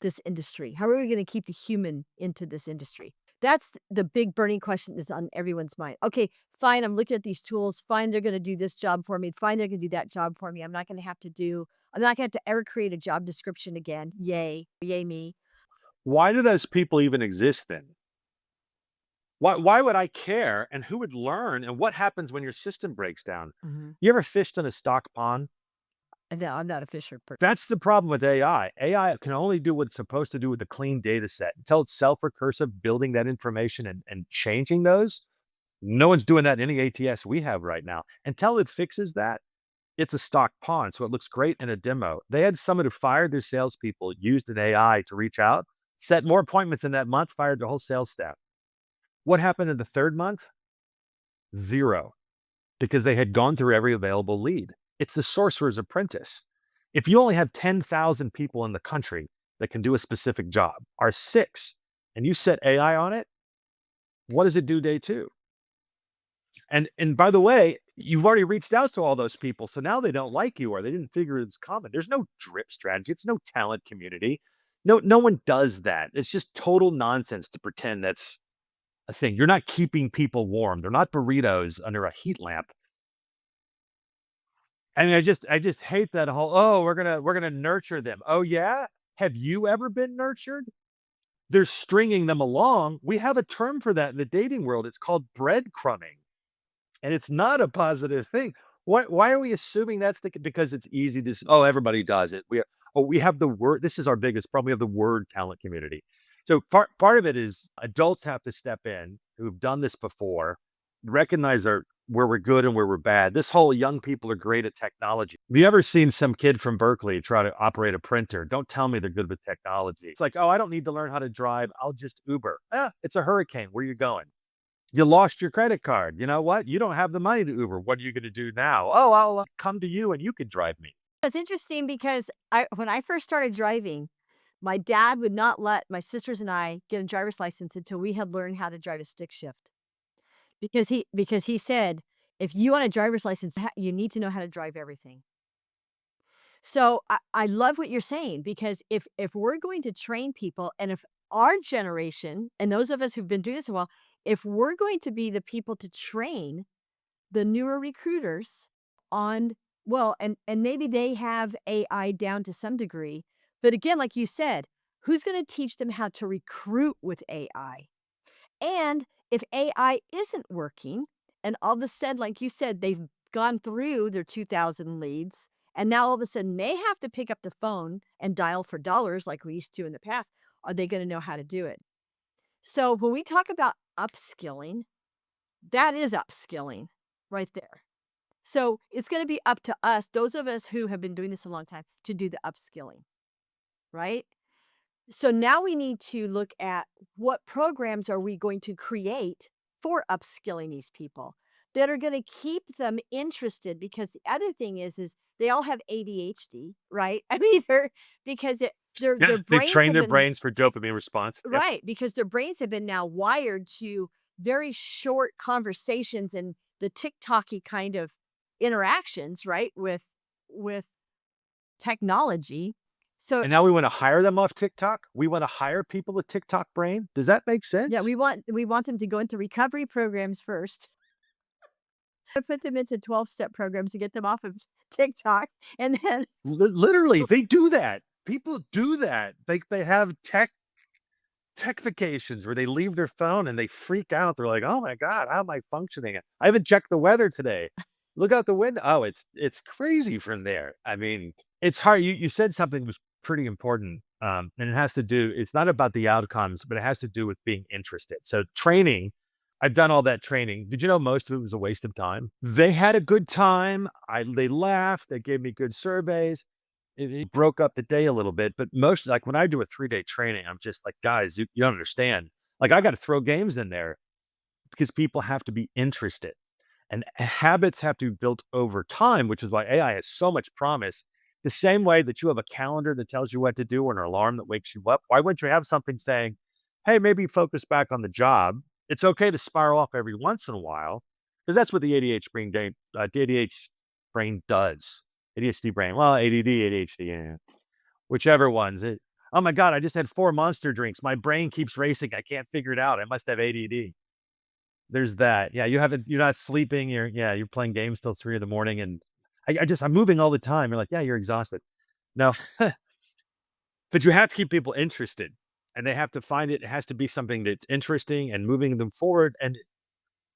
Speaker 2: this industry? How are we going to keep the human into this industry? That's the big burning question is on everyone's mind. Okay, fine, I'm looking at these tools. Fine, they're going to do this job for me. Fine, they're going to do that job for me. I'm not going to have to ever create a job description again. Yay, yay me.
Speaker 1: Why do those people even exist then? Why would I care? And who would learn? And what happens when your system breaks down?
Speaker 2: Mhm.
Speaker 1: You ever fished in a stock pond?
Speaker 2: No, I'm not a Fisher person.
Speaker 1: That's the problem with AI. AI can only do what it's supposed to do with a clean data set. Until it's self-recursive, building that information and changing those, no one's doing that in any ATS we have right now. Until it fixes that, it's a stock pawn. So it looks great in a demo. They had someone who fired their salespeople, used an AI to reach out, set more appointments in that month, fired their whole sales staff. What happened in the third month? Zero, because they had gone through every available lead. It's the sorcerer's apprentice. If you only have 10,000 people in the country that can do a specific job, or six, and you set AI on it, what does it do day two? And by the way, you've already reached out to all those people, so now they don't like you or they didn't figure it's common. There's no drip strategy. It's no talent community. No one does that. It's just total nonsense to pretend that's a thing. You're not keeping people warm. They're not burritos under a heat lamp. And I just hate that whole, oh, we're gonna nurture them. Oh yeah? Have you ever been nurtured? They're stringing them along. We have a term for that in the dating world. It's called breadcrumbing. And it's not a positive thing. Why are we assuming that's the because it's easy to oh, everybody does it. We have the word this is our biggest problem. We have the word talent community. So part of it is adults have to step in who've done this before, recognize where we're good and where we're bad. This whole young people are great at technology. Have you ever seen some kid from Berkeley try to operate a printer? Don't tell me they're good with technology. It's like, oh, I don't need to learn how to drive. I'll just Uber. It's a hurricane. Where you going? You lost your credit card. You know what? You don't have the money to Uber. What are you gonna do now? "Oh, I'll, come to you and you could drive me."
Speaker 2: It's interesting because when I first started driving, my dad would not let my sisters and I get a driver's license until we had learned how to drive a stick shift. Because he said, "If you want a driver's license, you need to know how to drive everything." So I love what you're saying because if we're going to train people and if our generation and those of us who've been doing this a while, if we're going to be the people to train the newer recruiters on well, and maybe they have AI down to some degree, but again, like you said, who's gonna teach them how to recruit with AI? And if AI isn't working, and all of a sudden, like you said, they've gone through their 2,000 leads, and now all of a sudden they have to pick up the phone and dial for dollars like we used to in the past, are they gonna know how to do it? So when we talk about upskilling, that is upskilling right there. So it's gonna be up to us, those of us who have been doing this a long time, to do the upskilling, right? So now we need to look at what programs are we going to create for upskilling these people that are going to keep them interested because the other thing is they all have ADHD, right? I mean, because
Speaker 1: Yeah,
Speaker 2: their
Speaker 1: they've
Speaker 2: brains
Speaker 1: trained
Speaker 2: have
Speaker 1: their
Speaker 2: been
Speaker 1: brains for dopamine response. Yep.
Speaker 2: right because their brains have been now wired to very short conversations and the TikToky kind of interactions, right? With technology. So
Speaker 1: And now we wanna hire them off TikTok? We wanna hire people with TikTok brain? Does that make
Speaker 2: yeah,
Speaker 1: sense?
Speaker 2: we want them to go into recovery programs first. I put them into 12-step programs to get them off of TikTok, and then
Speaker 1: Literally, they do that. People do that. They have tech vacations where they leave their phone and they freak out. They're like, "Oh my god, how am I functioning? I haven't checked the weather today. Look out the window." Oh, it's crazy from there. I mean, it's hard. You said something was pretty important, and it has to do. It's not about the outcomes, but it has to do with being interested. So training, I've done all that training. Did you know most of it was a waste of time? They had a good time. They laughed. They gave me good surveys. It broke up the day a little bit, but most like when I do a 3-day training, I'm just like, guys, you don't understand. Like I got to throw games in there because people have to be interested and habits have to be built over time, which is why AI has so much promise. The same way that you have a calendar that tells you what to do or an alarm that wakes you up, why wouldn't you have something saying, hey, maybe focus back on the job? It's okay to spiral off every once in a while because that's what the ADHD brain does. ADHD brain, well, ADD, ADHD, yeah, whichever ones. Oh my God, I just had 4 monster drinks. My brain keeps racing. I can't figure it out. I must have ADD. There's that. Yeah, you're not sleeping. You're playing games till 3 in the morning. And I'm moving all the time. You're like, yeah, you're exhausted. No, but you have to keep people interested and they have to find it. It has to be something that's interesting and moving them forward. And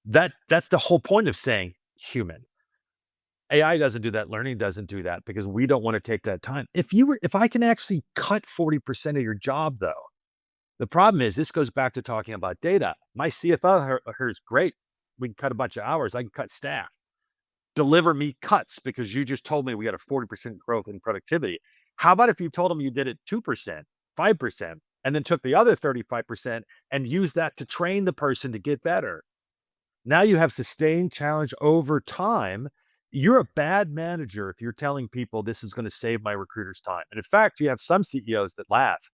Speaker 1: that's the whole point of saying human. AI doesn't do that. Learning doesn't do that because we don't want to take that time. If I can actually cut 40% of your job though, the problem is this goes back to talking about data. My CFO, her's great. We can cut a bunch of hours. I can cut staff. Deliver me cuts because you just told me we had a 40% growth in productivity. How about if you told them you did it 2%, 5%, and then took the other 35% and used that to train the person to get better? Now you have sustained challenge over time. You're a bad manager if you're telling people this is going to save my recruiter's time. And in fact, you have some CEOs that laugh.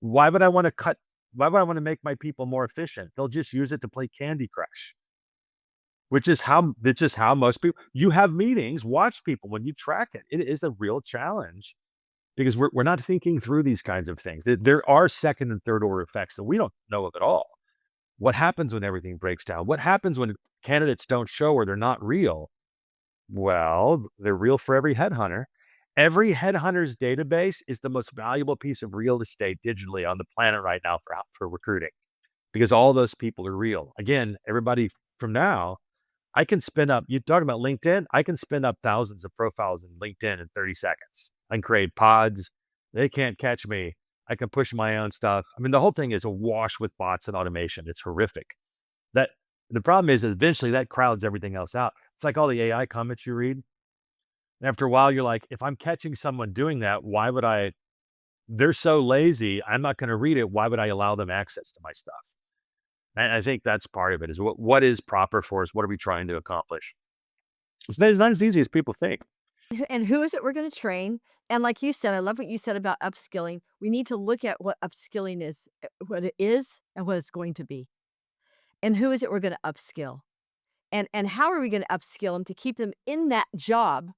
Speaker 1: Why would I want to cut? Why would I want to make my people more efficient? They'll just use it to play Candy Crush, which is how most people you have meetings, watch people when you track it. It is a real challenge because we're not thinking through these kinds of things. There are second and third order effects that we don't know of at all. What happens when everything breaks down? What happens when candidates don't show or they're not real? Well, they're real for every headhunter. Every headhunter's database is the most valuable piece of real estate digitally on the planet right now for recruiting because all those people are real. Again, everybody from now, I can spin up, you talking about LinkedIn, I can spin up thousands of profiles in LinkedIn in 30 seconds. I can create pods. They can't catch me. I can push my own stuff. I mean, the whole thing is awash with bots and automation. It's horrific. That the problem is that eventually that crowds everything else out. It's like all the AI comments you read. And after a while, you're like, if I'm catching someone doing that, why would I? They're so lazy. I'm not going to read it. Why would I allow them access to my stuff? And I think that's part of it is what is proper for us? What are we trying to accomplish? It's not as easy as people think.
Speaker 2: And who is it we're gonna train? And like you said, I love what you said about upskilling. We need to look at what upskilling is, what it is and what it's going to be. And who is it we're gonna upskill? And how are we gonna upskill them to keep them in that job?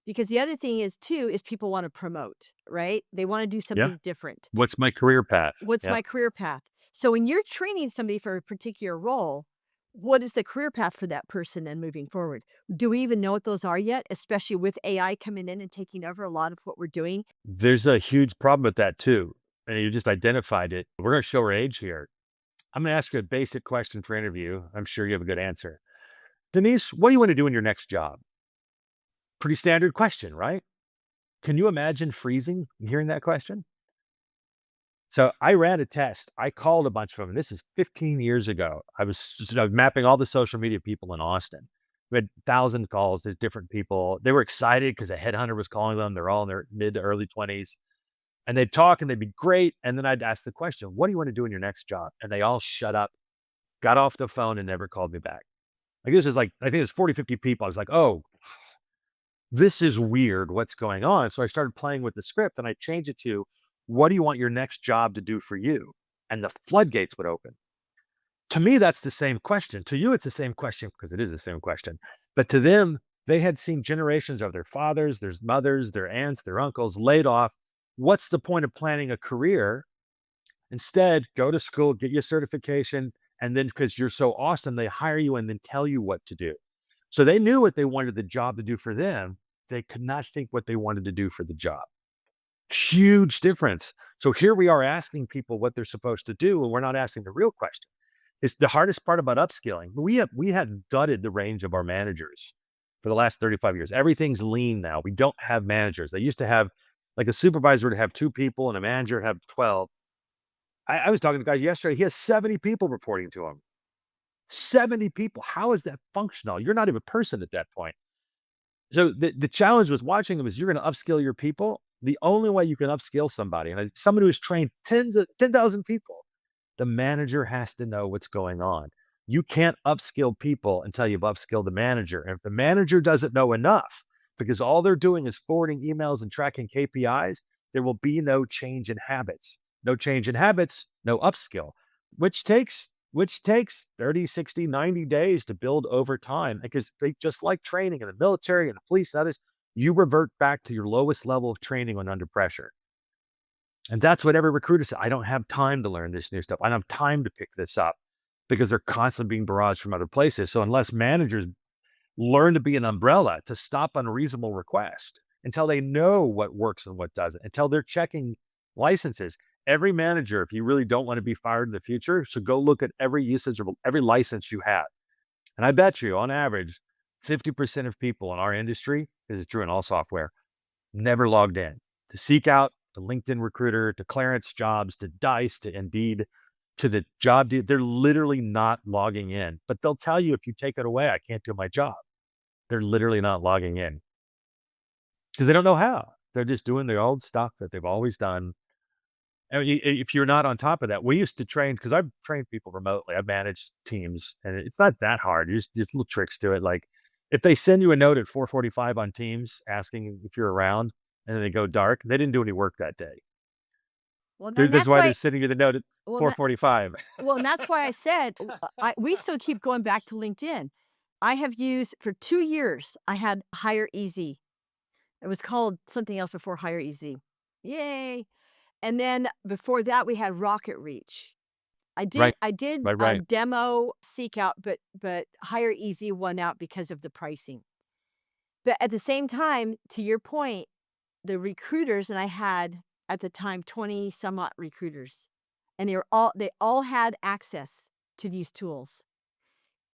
Speaker 2: Because the other thing is too, is people wanna promote, right? They wanna do
Speaker 1: Yeah.
Speaker 2: something different.
Speaker 1: What's my career path?
Speaker 2: What's
Speaker 1: Yeah.
Speaker 2: my career path? So when you're training somebody for a particular role, what is the career path for that person then moving forward? Do we even know what those are yet, especially with AI coming in and taking over a lot of what we're doing?
Speaker 1: There's a huge problem with that too. And you just identified it. We're going to show our age here. I'm going to ask you a basic question for interview. I'm sure you have a good answer. Denise, what do you want to do in your next job? Pretty standard question, right? Can you imagine freezing hearing that question? So I ran a test. I called a bunch of them. And this is 15 years ago. I was mapping all the social media people in Austin. We had 1,000 calls to different people. They were excited because a headhunter was calling them. They're all in their mid to early 20s. And they'd talk and they'd be great. And then I'd ask the question, what do you want to do in your next job? And they all shut up, got off the phone and never called me back. Like this is like, I think it's 40, 50 people. I was like, oh, this is weird. What's going on? So I started playing with the script and I changed it to, what do you want your next job to do for you? And the floodgates would open. To me, that's the same question. To you, it's the same question because it is the same question. But to them, they had seen generations of their fathers, their mothers, their aunts, their uncles laid off. What's the point of planning a career? Instead, go to school, get your certification, and then because you're so awesome, they hire you and then tell you what to do. So they knew what they wanted the job to do for them. They could not think what they wanted to do for the job. Huge difference. So here we are asking people what they're supposed to do, and we're not asking the real question. It's the hardest part about upskilling. We have gutted the range of our managers for the last 35 years. Everything's lean now. We don't have managers. They used to have like a supervisor would have 2 people and a manager would have 12. I was talking to guys yesterday. He has 70 people reporting to him. 70 people. How is that functional? You're not even a person at that point. So the challenge with watching them is you're going to upskill your people. The only way you can upskill somebody, and someone who has trained 10,000 people, the manager has to know what's going on. You can't upskill people until you've upskilled the manager. And if the manager doesn't know enough, because all they're doing is forwarding emails and tracking KPIs, there will be no change in habits. No change in habits, no upskill, which takes 30, 60, 90 days to build over time. Because they just like training in the military and the police and others, you revert back to your lowest level of training when under pressure. And that's what every recruiter said. I don't have time to learn this new stuff. I don't have time to pick this up because they're constantly being barraged from other places. So unless managers learn to be an umbrella to stop unreasonable requests until they know what works and what doesn't, until they're checking licenses. Every manager, if you really don't want to be fired in the future, should go look at every usage of every license you have. And I bet you, on average, 50% of people in our industry, because it's true in all software, never logged in to Seek Out, to LinkedIn Recruiter, to Clearance Jobs, to Dice, to Indeed, to the job. They're literally not logging in, but they'll tell you if you take it away, I can't do my job. They're literally not logging in because they don't know how. They're just doing the old stuff that they've always done. And if you're not on top of that, we used to train because I've trained people remotely. I've managed teams, and it's not that hard. Just little tricks to it. Like if they send you a note at 4:45 on Teams asking if you're around, and then they go dark, they didn't do any work that day.
Speaker 2: Well, then
Speaker 1: That's
Speaker 2: that's
Speaker 1: why they're
Speaker 2: why.
Speaker 1: sending you the note at
Speaker 2: Well, that
Speaker 1: 4:45.
Speaker 2: well, and that's why I said we still keep going back to LinkedIn. I have used for 2 years. I had Hire Easy. It was called something else before Hire Easy. Yay! And then before that, we had Rocket Reach. I did
Speaker 1: Right,
Speaker 2: I did
Speaker 1: right, right.
Speaker 2: demo Seek Out, but Hire Easy won out because of the pricing. But at the same time, to your point, the recruiters, and I had at the time 20 some odd recruiters, and they all had access to these tools.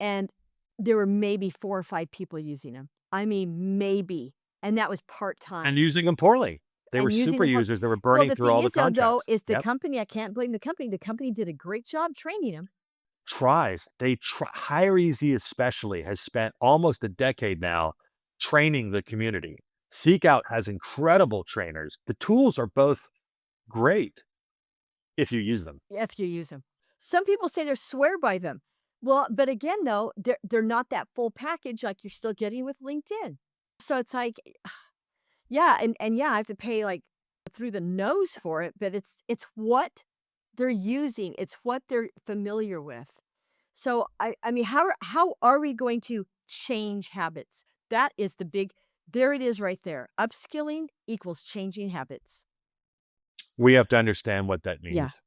Speaker 2: And there were maybe 4 or 5 people using them. I mean, maybe, and that was
Speaker 1: And
Speaker 2: part-time,
Speaker 1: using them poorly. They were
Speaker 2: and using
Speaker 1: super
Speaker 2: them for
Speaker 1: users that were
Speaker 2: well,
Speaker 1: burning
Speaker 2: the
Speaker 1: through
Speaker 2: thing
Speaker 1: all the
Speaker 2: is, though,
Speaker 1: contracts.
Speaker 2: is the
Speaker 1: Yep.
Speaker 2: company. I can't blame the company. The company did a great job training them.
Speaker 1: Tries. They try. Hire Easy especially has spent almost a decade now training the community. Seek Out has incredible trainers. The tools are both great if you use them.
Speaker 2: If you use them. Some people say they swear by them. Well, but again, though, they're not that full package like you're still getting with LinkedIn. So it's like, yeah, and yeah, I have to pay like through the nose for it, but it's what they're using. It's what they're familiar with. So I mean, how are we going to change habits? That is the big. There it is right there. Upskilling equals changing habits.
Speaker 1: We have to understand what that
Speaker 2: Yeah.
Speaker 1: means.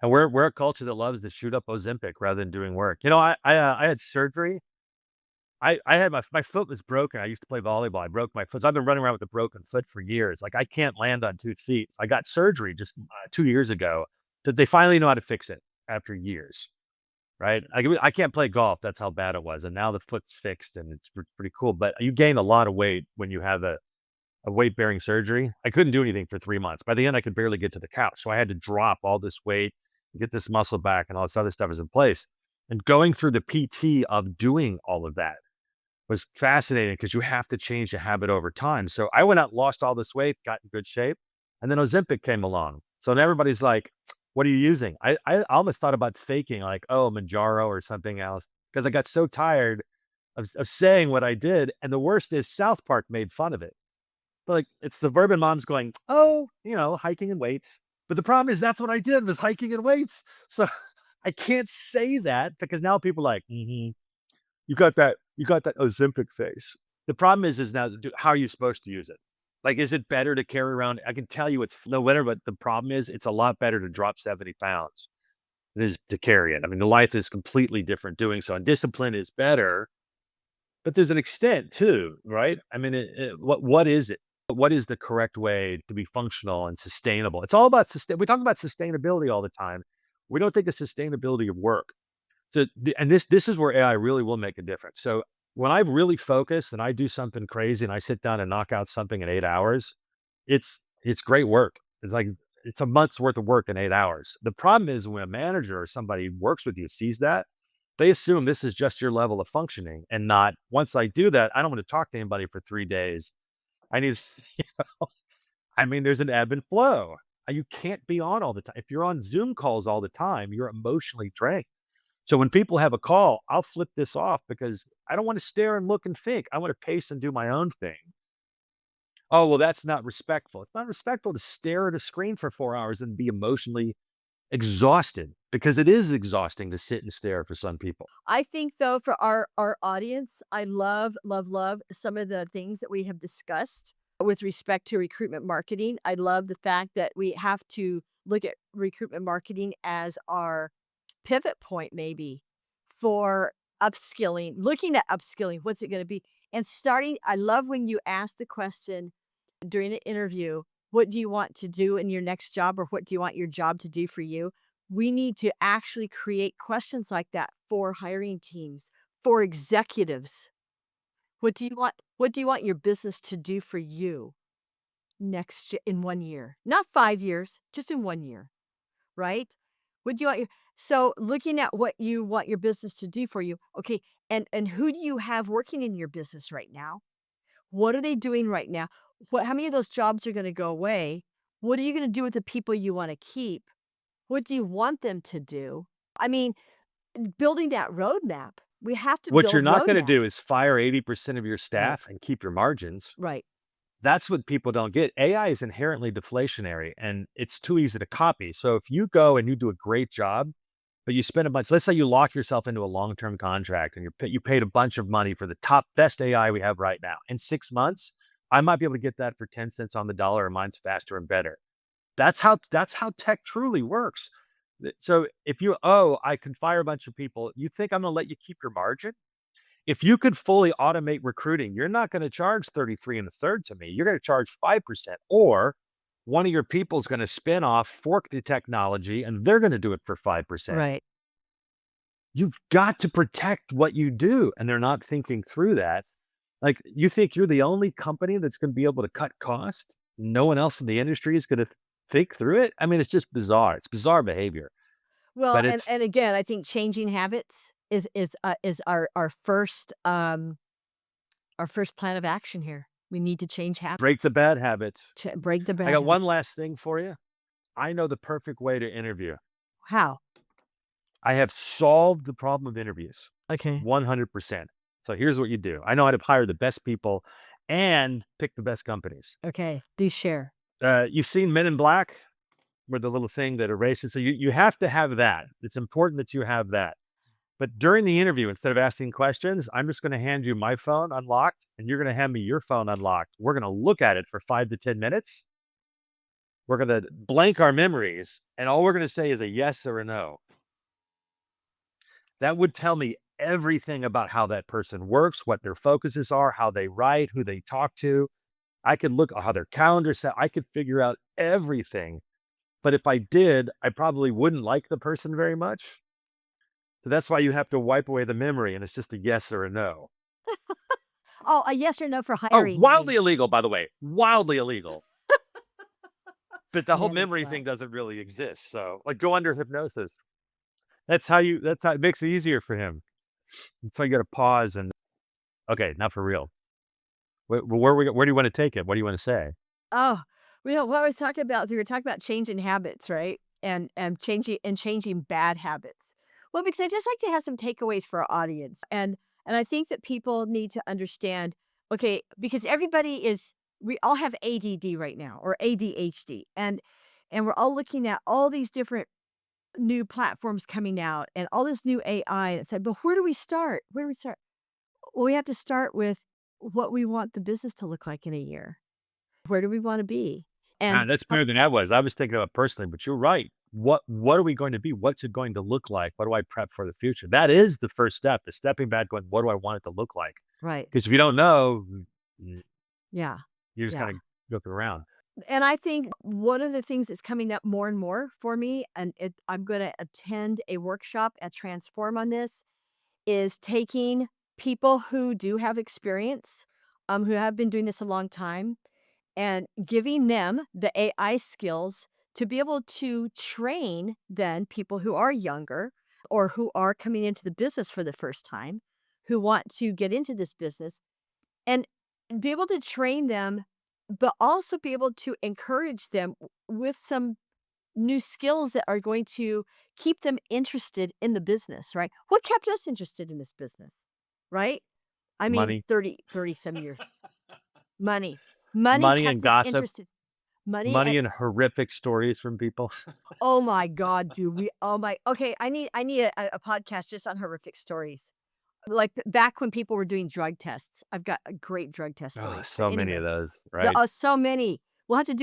Speaker 1: And we're a culture that loves to shoot up Ozempic rather than doing work. You know, I had surgery. I had my foot was broken. I used to play volleyball. I broke my foot. So I've been running around with a broken foot for years. Like I can't land on 2 feet. I got surgery just 2 years ago that they finally know how to fix it after years, right? I can't play golf. That's how bad it was. And now the foot's fixed and it's pretty cool. But you gain a lot of weight when you have a weight bearing surgery. I couldn't do anything for 3 months. By the end, I could barely get to the couch. So I had to drop all this weight, get this muscle back, and all this other stuff is in place. And going through the PT of doing all of that was fascinating because you have to change the habit over time. So I went out, lost all this weight, got in good shape, and then Ozempic came along. So then everybody's like, "What are you using?" I almost thought about faking, like, "Oh, Manjaro or something else," because I got so tired of saying what I did. And the worst is South Park made fun of it. Like it's suburban moms going, "Oh, hiking and weights." But the problem is that's what I did was hiking and weights. So I can't say that because now people are like, you got that Ozempic face. The problem is now how are you supposed to use it? Like, is it better to carry around? I can tell you it's no better, but the problem is it's a lot better to drop 70 pounds than it is to carry it. I mean, the life is completely different doing so. And discipline is better, but there's an extent too, right? I mean, what is it? What is the correct way to be functional and sustainable? It's all about we talk about sustainability all the time. We don't think of sustainability of work. So, and this is where AI really will make a difference. So when I really focus and I do something crazy and I sit down and knock out something in 8 hours, it's great work. It's like it's a month's worth of work in 8 hours. The problem is when a manager or somebody who works with you sees that, they assume this is just your level of functioning and not once I do that, I don't want to talk to anybody for 3 days. I need, I mean, there's an ebb and flow. You can't be on all the time. If you're on Zoom calls all the time, you're emotionally drained. So when people have a call, I'll flip this off because I don't want to stare and look and think. I want to pace and do my own thing. Oh, well, that's not respectful. It's not respectful to stare at a screen for 4 hours and be emotionally exhausted because it is exhausting to sit and stare for some people.
Speaker 2: I think though for our audience, I love, love, love some of the things that we have discussed with respect to recruitment marketing. I love the fact that we have to look at recruitment marketing as our pivot point maybe for upskilling, looking at upskilling, what's it going to be? And starting, I love when you ask the question during an interview, what do you want to do in your next job or what do you want your job to do for you? We need to actually create questions like that for hiring teams, for executives. What do you want your business to do for you in 1 year? Not 5 years, just in 1 year, right? What do you want your So looking at what you want your business to do for you, okay, and who do you have working in your business right now? What are they doing right now? How many of those jobs are gonna go away? What are you gonna do with the people you wanna keep? What do you want them to do? I mean, building that roadmap. We have to
Speaker 1: What you're
Speaker 2: build
Speaker 1: not gonna do is
Speaker 2: roadmaps.
Speaker 1: fire 80% of your
Speaker 2: Right,
Speaker 1: staff and keep your margins.
Speaker 2: right,
Speaker 1: That's what people don't get. AI is inherently deflationary and it's too easy to copy. So if you go and you do a great job, but you spend a bunch, let's say you lock yourself into a long-term contract and you paid a bunch of money for the top best AI we have right now. In 6 months, I might be able to get that for 10 cents on the dollar, and mine's faster and better. That's how tech truly works. So if I can fire a bunch of people, you think I'm gonna let you keep your margin? If you could fully automate recruiting, you're not gonna charge 33 and a third to me. You're gonna charge 5%, or one of your people is gonna spin off, fork the technology, and they're gonna do it for 5%.
Speaker 2: right.
Speaker 1: You've got to protect what you do, and they're not thinking through that. Like, you think you're the only company that's gonna be able to cut costs? No one else in the industry is gonna think through it? I mean, it's just bizarre. It's bizarre behavior,
Speaker 2: Well,
Speaker 1: but it's
Speaker 2: and again, I think changing habits is our first plan of action here. We need to change habits,
Speaker 1: break the bad habits.
Speaker 2: break the
Speaker 1: I
Speaker 2: bad
Speaker 1: got
Speaker 2: habits.
Speaker 1: one last thing for you. I know the perfect way to interview.
Speaker 2: How?
Speaker 1: I have solved the problem of interviews
Speaker 2: Okay.
Speaker 1: 100%. So here's what you do. I know how to hire the best people and pick the best companies.
Speaker 2: Okay. Do share.
Speaker 1: You've seen Men in Black, where the little thing that erases. So you have to have that. It's important that you have that. But during the interview, instead of asking questions, I'm just going to hand you my phone unlocked, and you're going to hand me your phone unlocked. We're going to look at it for 5 to 10 minutes. We're going to blank our memories, and all we're going to say is a yes or a no. That would tell me everything about how that person works, what their focuses are, how they write, who they talk to. I could look at how their calendar set. I could figure out everything. But if I did, I probably wouldn't like the person very much. So that's why you have to wipe away the memory, and it's just a yes or a no.
Speaker 2: Oh, a yes or no for
Speaker 1: Oh,
Speaker 2: hiring
Speaker 1: wildly
Speaker 2: me.
Speaker 1: illegal, by the way. Wildly illegal. But the whole
Speaker 2: Men in
Speaker 1: memory
Speaker 2: Black.
Speaker 1: thing doesn't really exist. So, like, go under hypnosis. That's how it makes it easier for him. So you got to pause and, okay, not for real. Where do you want to take it? What do you want to say?
Speaker 2: Oh, what I was talking about, we were talking about changing habits, right? And changing bad habits. Well, because I just like to have some takeaways for our audience. And I think that people need to understand, okay, because we all have ADD right now, or ADHD. And we're all looking at all these different new platforms coming out and all this new AI. And said, but where do we start? Where do we start? Well, we have to start with what we want the business to look like in a year. Where do we wanna be?
Speaker 1: Ah,
Speaker 2: And
Speaker 1: that's
Speaker 2: how
Speaker 1: better than I was. I was thinking about personally, but you're right. What are we going to be? What's it going to look like? What do I prep for the future? That is the first step, is stepping back going, what do I want it to look like?
Speaker 2: Right.
Speaker 1: Because if you don't know,
Speaker 2: Yeah.
Speaker 1: you're just
Speaker 2: Yeah.
Speaker 1: kind of looking around.
Speaker 2: And I think one of the things that's coming up more and more for me, and I'm gonna attend a workshop at Transform on this, is taking people who do have experience, who have been doing this a long time, and giving them the AI skills to be able to train then people who are younger or who are coming into the business for the first time, who want to get into this business, and be able to train them, but also be able to encourage them with some new skills that are going to keep them interested in the business, right? What kept us interested in this business, right? I mean,
Speaker 1: Money,
Speaker 2: 30 some years. Money. Money
Speaker 1: money and
Speaker 2: kept us
Speaker 1: gossip,
Speaker 2: interested. Money
Speaker 1: money
Speaker 2: and
Speaker 1: and horrific stories from people.
Speaker 2: oh my god, do we oh my okay, I need a podcast just on horrific stories. Like, back when people were doing drug tests. I've got, great drug test
Speaker 1: Oh,
Speaker 2: stories, but
Speaker 1: so many of
Speaker 2: anyway.
Speaker 1: those,
Speaker 2: There
Speaker 1: right?
Speaker 2: are so many. We'll have to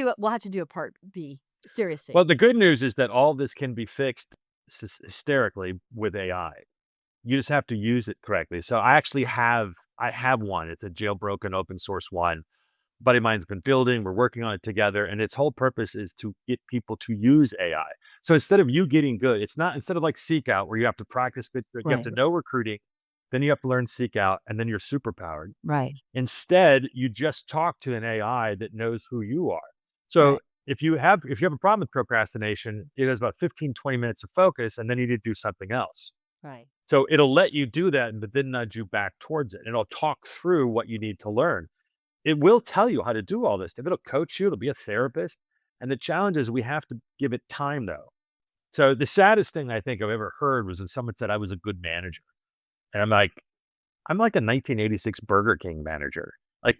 Speaker 2: do a part B, seriously.
Speaker 1: Well, the good news is that all this can be fixed hysterically with AI. You just have to use it correctly. So I have one. It's a jailbroken open source one. A buddy of mine's been building. We're working on it together, and its whole purpose is to get people to use AI. So instead of you getting good, it's not instead of like Seek Out where you have to practice good, you have
Speaker 2: Right.
Speaker 1: to know recruiting then you have to learn seek out, and then you're superpowered.
Speaker 2: Right.
Speaker 1: Instead, you just talk to an AI that knows who you are. So
Speaker 2: Right.
Speaker 1: if you have a problem with procrastination, it has about 15, 20 minutes of focus, and then you need to do something else.
Speaker 2: Right.
Speaker 1: So it'll let you do that, but then nudge you back towards it. And it'll talk through what you need to learn. It will tell you how to do all this stuff. It'll coach you, it'll be a therapist. And the challenge is we have to give it time though. So the saddest thing I think I've ever heard was when someone said I was a good manager. And I'm like a 1986 Burger King manager. Like,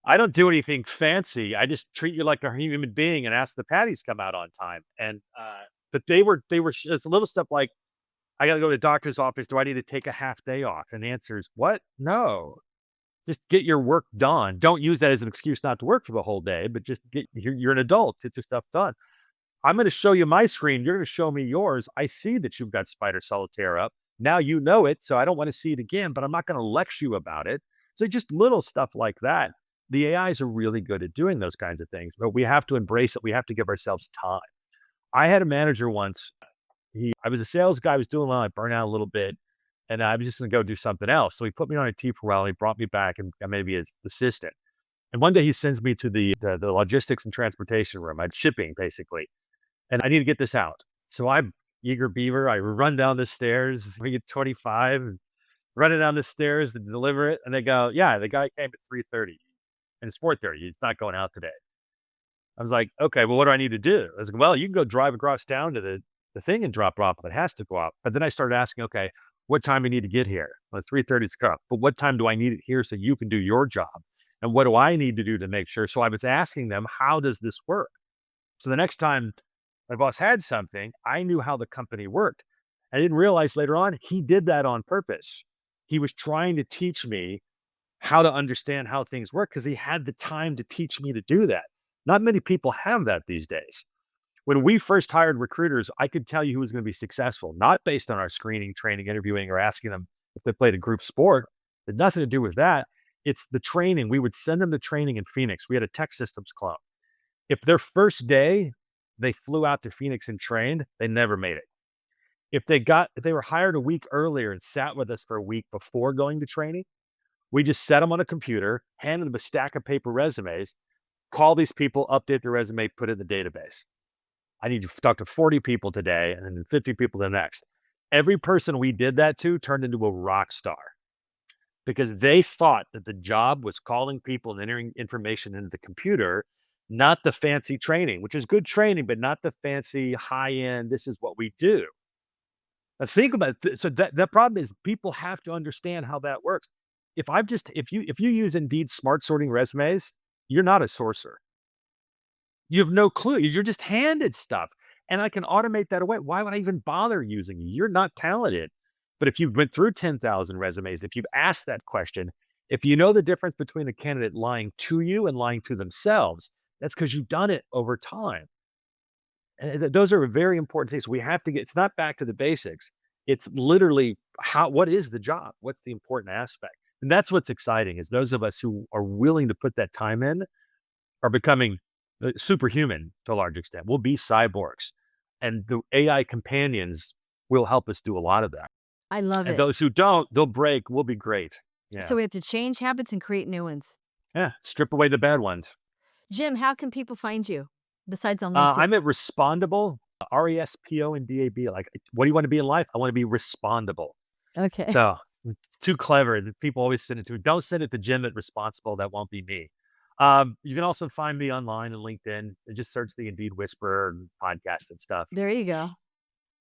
Speaker 1: I don't do anything fancy. I just treat you like a human being and ask the patties come out on time. And but they were just little stuff like, I gotta go to the doctor's office. Do I need to take a half day off? And the answer is what? No. Just get your work done. Don't use that as an excuse not to work for the whole day, but just you're an adult. Get your stuff done. I'm going to show you my screen. You're going to show me yours. I see that you've got Spider Solitaire up. Now you know it, so I don't want to see it again, but I'm not going to lecture you about it. So just little stuff like that. The AIs are really good at doing those kinds of things, but we have to embrace it. We have to give ourselves time. I had a manager once. I was a sales guy. I was doing well. I burned out a little bit, and I was just going to go do something else. So he put me on a team for a while. He brought me back and I maybe his assistant. And one day he sends me to the logistics and transportation room. I'd shipping basically. And I need to get this out. So I'm eager beaver. I run down the stairs. We get 25 and running down the stairs to deliver it. And they go, yeah, the guy came at 3:30 and it's 4:30. He's not going out today. I was like, okay, well, what do I need to do? I was like, well, you can go drive across town to the thing and drop it off. It has to go out. But then I started asking, okay, what time do you need to get here? Well, 3:30 is cut. But what time do I need it here so you can do your job? And what do I need to do to make sure? So I was asking them, how does this work? So the next time my boss had something, I knew how the company worked. I didn't realize later on he did that on purpose. He was trying to teach me how to understand how things work because he had the time to teach me to do that. Not many people have that these days. When we first hired recruiters, I could tell you who was going to be successful, not based on our screening, training, interviewing, or asking them if they played a group sport. It had nothing to do with that. It's the training. We would send them to training in Phoenix. We had a tech systems clone. If their first day they flew out to Phoenix and trained, they never made it. If they were hired a week earlier and sat with us for a week before going to training, we just set them on a computer, handed them a stack of paper resumes, call these people, update their resume, put it in the database. I need to talk to 40 people today and then 50 people the next. Every person we did that to turned into a rock star because they thought that the job was calling people and entering information into the computer, not the fancy training, which is good training, but not the fancy high end. This is what we do. Now think about it. So that problem is people have to understand how that works. If you use Indeed smart sorting resumes, you're not a sourcer. You have no clue. You're just handed stuff. And I can automate that away. Why would I even bother using you? You're not talented. But if you went through 10,000 resumes, if you've asked that question, if you know the difference between a candidate lying to you and lying to themselves, that's because you've done it over time. And those are very important things. We have to get, it's not back to the basics. It's literally what is the job? What's the important aspect? And that's what's exciting is those of us who are willing to put that time in are becoming superhuman to a large extent. We'll be cyborgs and the AI companions will help us do a lot of that.
Speaker 2: I love
Speaker 1: And
Speaker 2: it.
Speaker 1: those who don't, they'll break. We'll be great. Yeah.
Speaker 2: So we have to change habits and create new ones.
Speaker 1: Yeah. Strip away the bad ones.
Speaker 2: Jim, how can people find you besides on LinkedIn?
Speaker 1: I'm at Respondable, RESPONDAB. Like, what do you want to be in life? I want to be respondable.
Speaker 2: Okay.
Speaker 1: So it's too clever. People always send it to me. Don't send it to Jim at Responsible. That won't be me. You can also find me online and LinkedIn. Just search the Indeed Whisperer and podcast and stuff.
Speaker 2: There you go.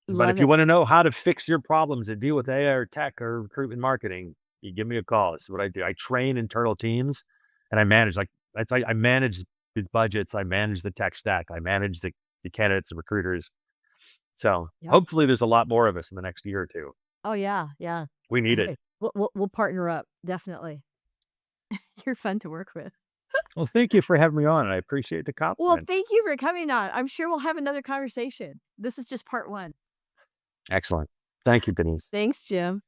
Speaker 1: But if
Speaker 2: Love
Speaker 1: you
Speaker 2: it.
Speaker 1: want to know how to fix your problems and deal with AI or tech or recruitment marketing, you give me a call. This is what I do. I train internal teams and I manage I manage these budgets. I manage the tech stack. I manage the candidates and recruiters. So
Speaker 2: Yep.
Speaker 1: hopefully there's a lot more of us in the next year or two.
Speaker 2: Oh, yeah. Yeah.
Speaker 1: We need it.
Speaker 2: Hey, we'll partner up. Definitely. You're fun to work with.
Speaker 1: Well, thank you for having me on. I appreciate the
Speaker 2: Well,
Speaker 1: compliment.
Speaker 2: thank you for coming on. I'm sure we'll have another conversation. This is just part one.
Speaker 1: Excellent. Thank you, Denise.
Speaker 2: Thanks, Jim.